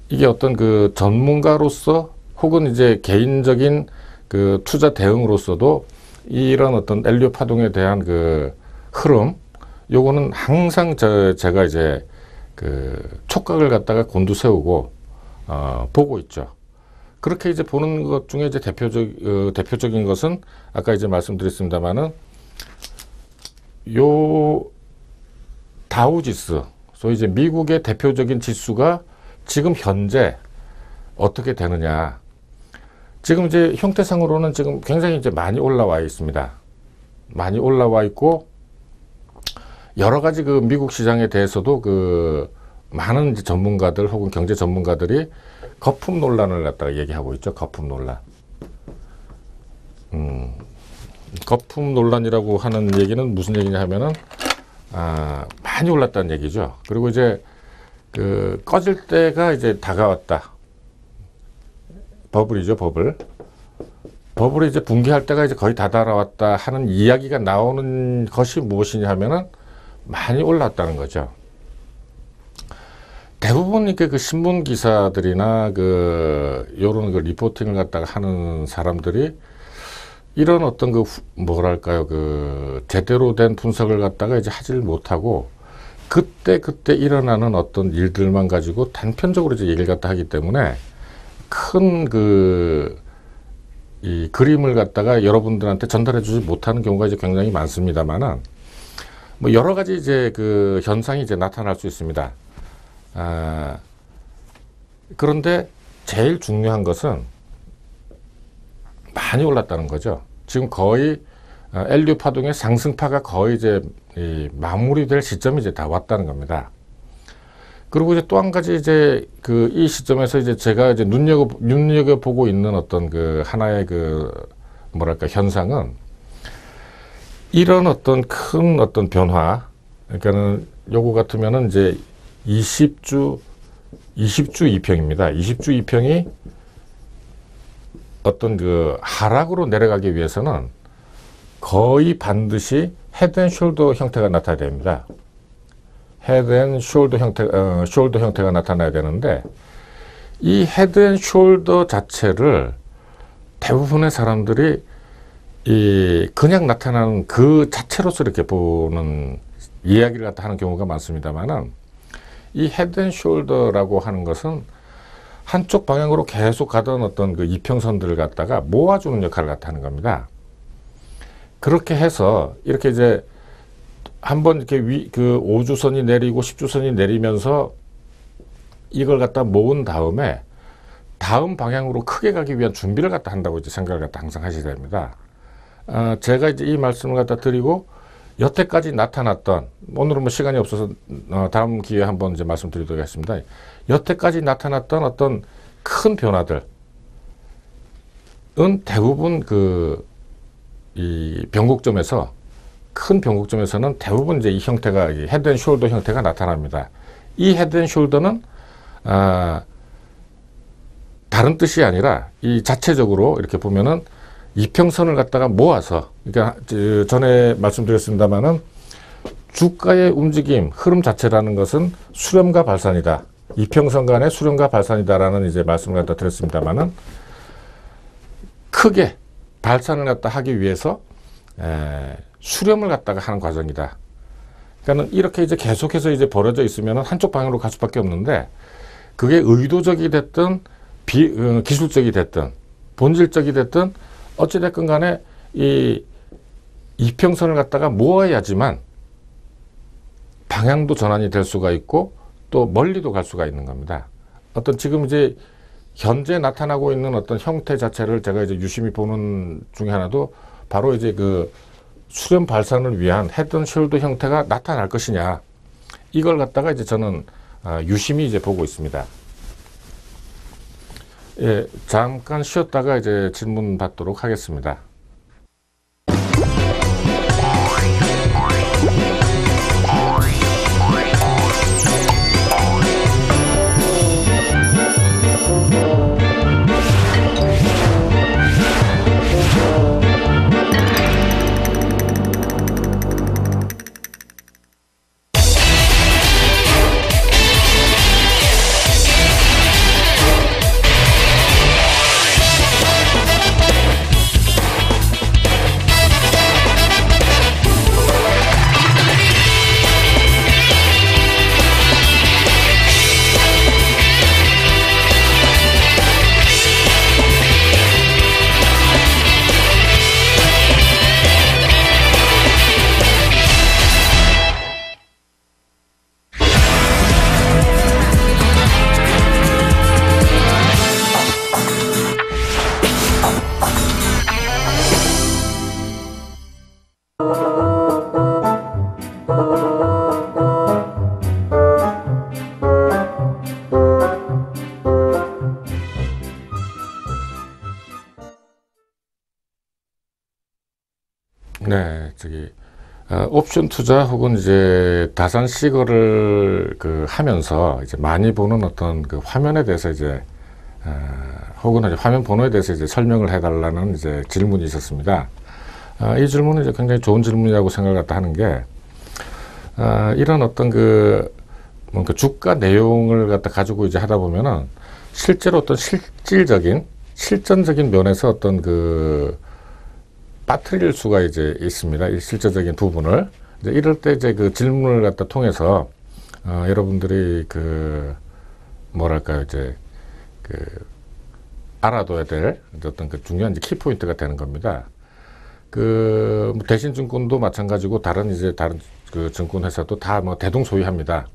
이게 어떤 전문가로서 혹은 이제 개인적인 투자 대응으로서도 이런 어떤 엘리엇 파동에 대한 흐름, 요거는 항상 제가 이제 촉각을 갖다가 곤두세우고 보고 있죠. 그렇게 이제 보는 것 중에 이제 대표적인 것은 아까 이제 말씀드렸습니다만은 요 다우지수, 소위 이제 미국의 대표적인 지수가 지금 현재 어떻게 되느냐. 지금 이제 형태상으로는 지금 굉장히 이제 많이 올라와 있습니다. 많이 올라와 있고, 여러 가지 미국 시장에 대해서도 많은 이제 전문가들 혹은 경제 전문가들이 거품 논란을 갖다가 얘기하고 있죠. 거품 논란. 거품 논란이라고 하는 얘기는 무슨 얘기냐 하면은, 많이 올랐다는 얘기죠. 그리고 이제 꺼질 때가 이제 다가왔다. 버블이죠, 버블. 버블이 이제 붕괴할 때가 이제 거의 다 달아왔다 하는 이야기가 나오는 것이 무엇이냐 하면은 많이 올랐다는 거죠. 대부분 이렇게 신문 기사들이나 요런 리포팅을 갖다가 하는 사람들이 이런 어떤 뭐랄까요, 제대로 된 분석을 갖다가 이제 하지를 못하고 그때 일어나는 어떤 일들만 가지고 단편적으로 이제 얘기를 갖다 하기 때문에 큰 이 그림을 갖다가 여러분들한테 전달해 주지 못하는 경우가 이제 굉장히 많습니다만은, 뭐 여러 가지 이제 그 현상이 이제 나타날 수 있습니다. 그런데 제일 중요한 것은 많이 올랐다는 거죠. 지금 거의 LU 파동의 상승파가 거의 이제 마무리될 시점이 이제 다 왔다는 겁니다. 그리고 이제 또 한 가지 이제 그 이 시점에서 이제 제가 이제 눈여겨 보고 있는 어떤 그 하나의 그 뭐랄까 현상은, 이런 어떤 큰 어떤 변화, 그러니까는 요거 같으면은 이제 20주 2평입니다. 20주 2평이 어떤 그 하락으로 내려가기 위해서는 거의 반드시 헤드앤숄더 형태가 나타나야 됩니다. 헤드앤숄더 형태가 나타나야 되는데, 이 헤드앤숄더 자체를 대부분의 사람들이 그냥 나타나는 그 자체로서 이렇게 보는 이야기를 갖다 하는 경우가 많습니다만은, 이 헤드앤숄더라고 하는 것은 한쪽 방향으로 계속 가던 어떤 그 이평선들을 갖다가 모아주는 역할을 갖다 하는 겁니다. 그렇게 해서 이렇게 이제 한번 이렇게 그 5주선이 내리고 10주선이 내리면서 이걸 갖다 모은 다음에 다음 방향으로 크게 가기 위한 준비를 갖다 한다고 이제 생각을 갖다 항상 하셔야 됩니다. 제가 이제 이 말씀을 갖다 드리고, 여태까지 나타났던, 오늘은 뭐 시간이 없어서 다음 기회에 한번 이제 말씀드리도록 하겠습니다. 여태까지 나타났던 어떤 큰 변화들은 대부분 이 변곡점에서, 큰 변곡점에서는 대부분 이제 이 형태가, 이 헤드앤숄더 형태가 나타납니다. 이 헤드앤숄더는 다른 뜻이 아니라 이 자체적으로 이렇게 보면은 이평선을 갖다가 모아서, 그러니까 전에 말씀드렸습니다만은 주가의 움직임, 흐름 자체라는 것은 수렴과 발산이다. 이평선 간의 수렴과 발산이다라는 이제 말씀을 갖다 드렸습니다만은, 크게 발산을 갖다 하기 위해서 수렴을 갖다가 하는 과정이다. 그러니까는 이렇게 이제 계속해서 이제 벌어져 있으면은 한쪽 방향으로 갈 수밖에 없는데, 그게 의도적이 됐든 기술적이 됐든 본질적이 됐든 어찌됐건 간에 이 이평선을 갖다가 모아야지만 방향도 전환이 될 수가 있고 또 멀리도 갈 수가 있는 겁니다. 어떤 지금 이제 현재 나타나고 있는 어떤 형태 자체를 제가 이제 유심히 보는 중에 하나도 바로 이제 그 수렴 발산을 위한 헤드앤숄더 형태가 나타날 것이냐, 이걸 갖다가 이제 저는 유심히 이제 보고 있습니다. 예, 잠깐 쉬었다가 이제 질문 받도록 하겠습니다. 네, 옵션 투자 혹은 이제 다산 시거를 하면서 이제 많이 보는 어떤 그 화면에 대해서 이제 혹은 이제 화면 번호에 대해서 이제 설명을 해달라는 이제 질문이 있었습니다. 이 질문은 이제 굉장히 좋은 질문이라고 생각을 갖다 하는 게, 이런 어떤 뭔가 주가 내용을 갖다 가지고 이제 하다 보면은 실제로 어떤 실전적인 면에서 어떤 빠뜨릴 수가 이제 있습니다. 이 실제적인 부분을. 이제 이럴 때 이제 그 질문을 갖다 통해서, 여러분들이 뭐랄까요, 이제 알아둬야 될 어떤 중요한 키포인트가 되는 겁니다. 뭐 대신증권도 마찬가지고 다른 그 증권회사도 다 뭐 대동소이합니다.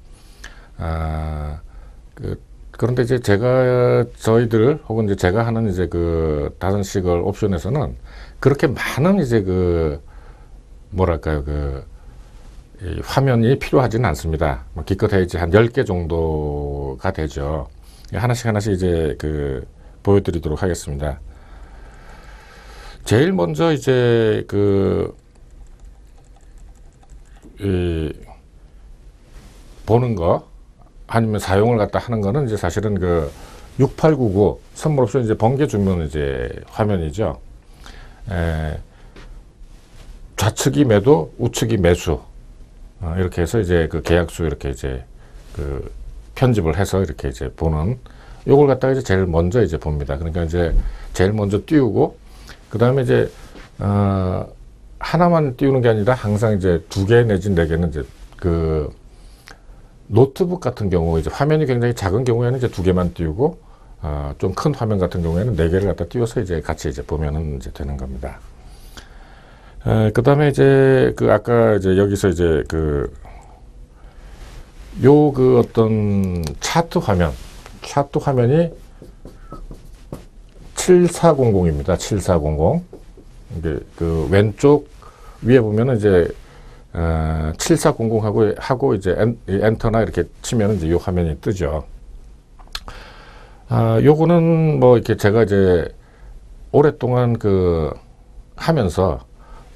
그런데 이제 저희들 혹은 이제 제가 하는 이제 그 다선식을 옵션에서는 그렇게 많은 이제 그 뭐랄까요, 이 화면이 필요하지는 않습니다. 기껏해야 이제 한 10개 정도가 되죠. 하나씩 이제 보여드리도록 하겠습니다. 제일 먼저 이제 보는 거 아니면 사용을 갖다 하는 거는 이제 사실은 6899 선물 옵션 이제 번개 주면 이제 화면이죠. 좌측이 매도, 우측이 매수. 이렇게 해서 이제 계약수 이렇게 이제 편집을 해서 이렇게 이제 보는 요걸 갖다가 이제 제일 먼저 이제 봅니다. 그러니까 이제 제일 먼저 띄우고 그 다음에 이제 하나만 띄우는 게 아니라 항상 이제 2개 내지 4개는 이제 노트북 같은 경우 이제 화면이 굉장히 작은 경우에는 이제 2개만 띄우고 좀 큰 화면 같은 경우에는 4개를 갖다 띄워서 이제 같이 이제 보면은 이제 되는 겁니다. 그 다음에 이제 아까 이제 여기서 이제 어떤 차트 화면이 7400입니다. 7400. 이게 왼쪽 위에 보면은 이제 7400하고 이제 엔터나 이렇게 치면 이제 요 화면이 뜨죠. 요거는 뭐 이렇게 제가 이제 오랫동안 하면서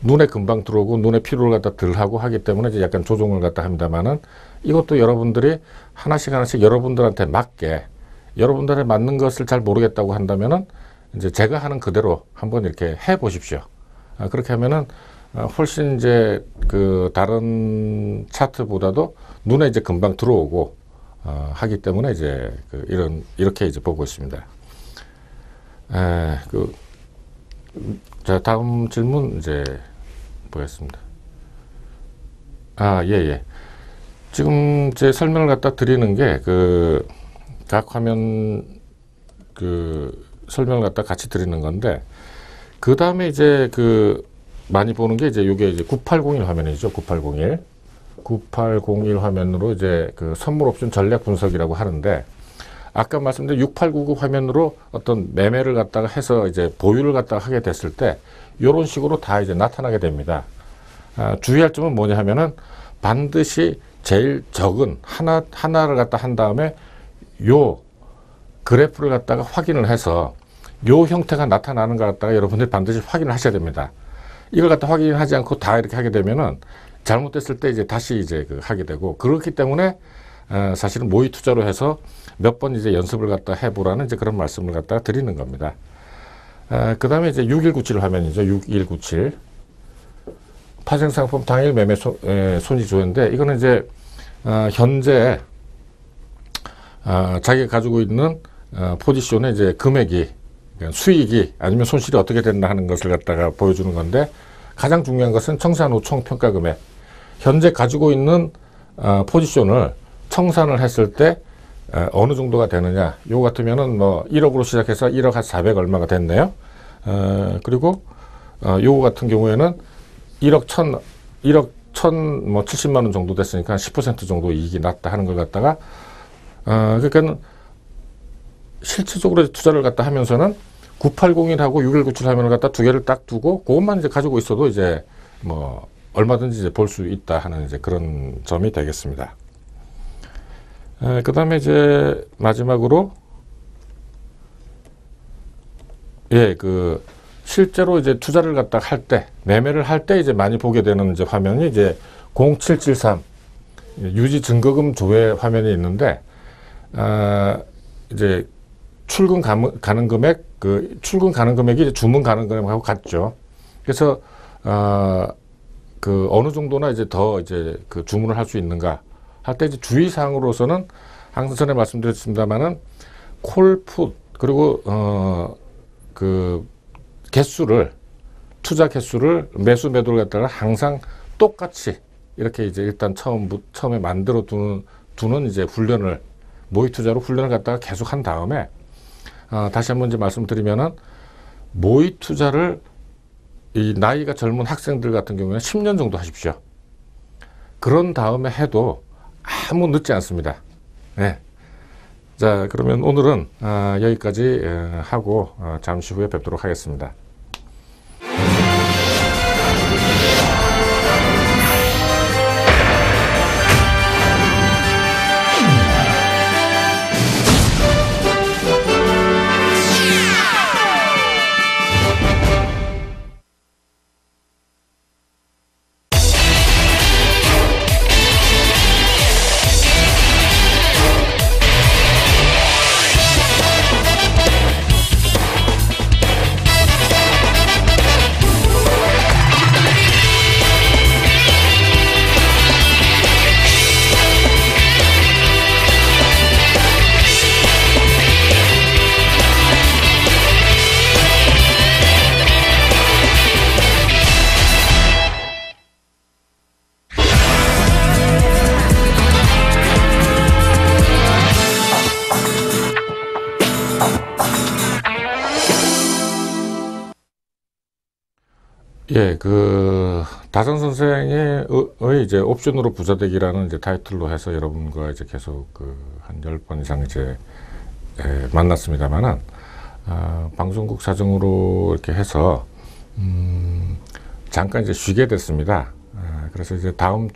눈에 금방 들어오고 눈에 피로를 갖다 덜 하고 하기 때문에 이제 약간 조정을 갖다 합니다만은 이것도 여러분들이 하나씩 여러분들한테 맞게 여러분들에 맞는 것을 잘 모르겠다고 한다면은 이제 제가 하는 그대로 한번 이렇게 해 보십시오. 그렇게 하면은 훨씬 이제 다른 차트보다도 눈에 이제 금방 들어오고 하기 때문에 이제 이렇게 이제 보고 있습니다. 자, 다음 질문 이제 보겠습니다. 예. 지금 제 설명을 갖다 드리는 게 각 화면 설명을 갖다 같이 드리는 건데 그 다음에 이제 많이 보는 게 이제 요게 이제 9801 화면이죠. 9801 화면으로 이제 선물 옵션 전략 분석이라고 하는데 아까 말씀드린 6899 화면으로 어떤 매매를 갖다가 해서 이제 보유를 갖다가 하게 됐을 때 요런 식으로 다 이제 나타나게 됩니다. 주의할 점은 뭐냐 하면은 반드시 제일 적은 하나를 갖다 한 다음에 요 그래프를 갖다가 확인을 해서 요 형태가 나타나는 것 갖다가 여러분들이 반드시 확인을 하셔야 됩니다. 이걸 갖다 확인하지 않고 다 이렇게 하게 되면은 잘못됐을 때 이제 다시 이제 하게 되고 그렇기 때문에 사실은 모의 투자로 해서 몇 번 이제 연습을 갖다 해보라는 이제 그런 말씀을 갖다가 드리는 겁니다. 그 다음에 이제 6197 화면이죠. 6197 파생상품 당일 매매 손익 조회인데 이거는 이제 현재 자기가 가지고 있는 포지션의 이제 금액이 수익이 아니면 손실이 어떻게 된다 하는 것을 갖다가 보여주는 건데 가장 중요한 것은 청산 후 총 평가 금액 현재 가지고 있는 포지션을 청산을 했을 때 어느 정도가 되느냐. 요거 같으면은 뭐 1억으로 시작해서 1억 한 400 얼마가 됐네요. 그리고 요거 같은 경우에는 1억 1000 뭐 70만 원 정도 됐으니까 10% 정도 이익이 났다 하는 걸 갖다가 그러니까 실질적으로 투자를 갖다 하면서는 9801하고 6197 화면을 갖다 2개를 딱 두고 그것만 이제 가지고 있어도 이제 뭐 얼마든지 이제 볼 수 있다 하는 이제 그런 점이 되겠습니다. 그 다음에 이제 마지막으로 실제로 이제 투자를 갖다 할 때 매매를 할 때 이제 많이 보게 되는 이제 화면이 이제 0773 유지 증거금 조회 화면이 있는데 이제 출금 가능 금액 출금 가능 금액이 이제 주문 가능 금액하고 같죠. 그래서 어느 정도나 이제 더 이제 주문을 할 수 있는가 할 때 이제 주의사항으로서는 항상 전에 말씀드렸습니다만은 콜풋 그리고 개수를 투자 개수를 매수 매도를 갖다가 항상 똑같이 이렇게 이제 일단 처음에 만들어 두는 이제 훈련을 모의 투자로 훈련을 갖다가 계속 한 다음에 다시 한번 이제 말씀드리면은 모의 투자를 이 나이가 젊은 학생들 같은 경우에는 10년 정도 하십시오. 그런 다음에 해도 아무 늦지 않습니다. 네. 자, 그러면 오늘은 여기까지 하고 잠시 후에 뵙도록 하겠습니다. 예, 다선 선생의 이제 옵션으로 부자되기라는 이제 타이틀로 해서 여러분과 이제 계속 한 10번 이상 이제 만났습니다만은, 방송국 사정으로 이렇게 해서, 잠깐 이제 쉬게 됐습니다. 그래서 이제 다음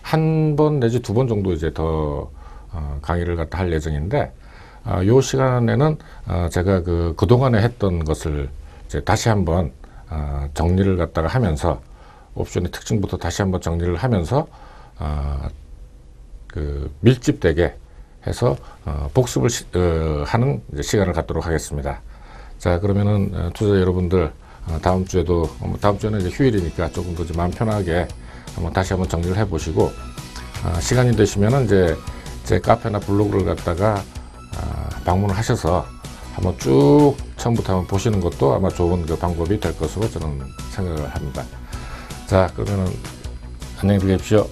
한 번 내지 2번 정도 이제 더, 강의를 갖다 할 예정인데, 요 시간에는, 제가 그동안에 했던 것을 이제 다시 한번 정리를 갖다가 하면서 옵션의 특징부터 다시 한번 정리를 하면서 밀집되게 해서 복습을 하는 이제 시간을 갖도록 하겠습니다. 자, 그러면은 투자자 여러분들 다음 주에도 다음 주에는 이제 휴일이니까 조금 더 마음 편하게 다시 한번 정리를 해보시고 시간이 되시면은 이제 제 카페나 블로그를 갖다가 방문을 하셔서 한번 쭉 처음부터 한번 보시는 것도 아마 좋은 방법이 될 것으로 저는 생각을 합니다. 자, 그러면은 안녕히 계십시오.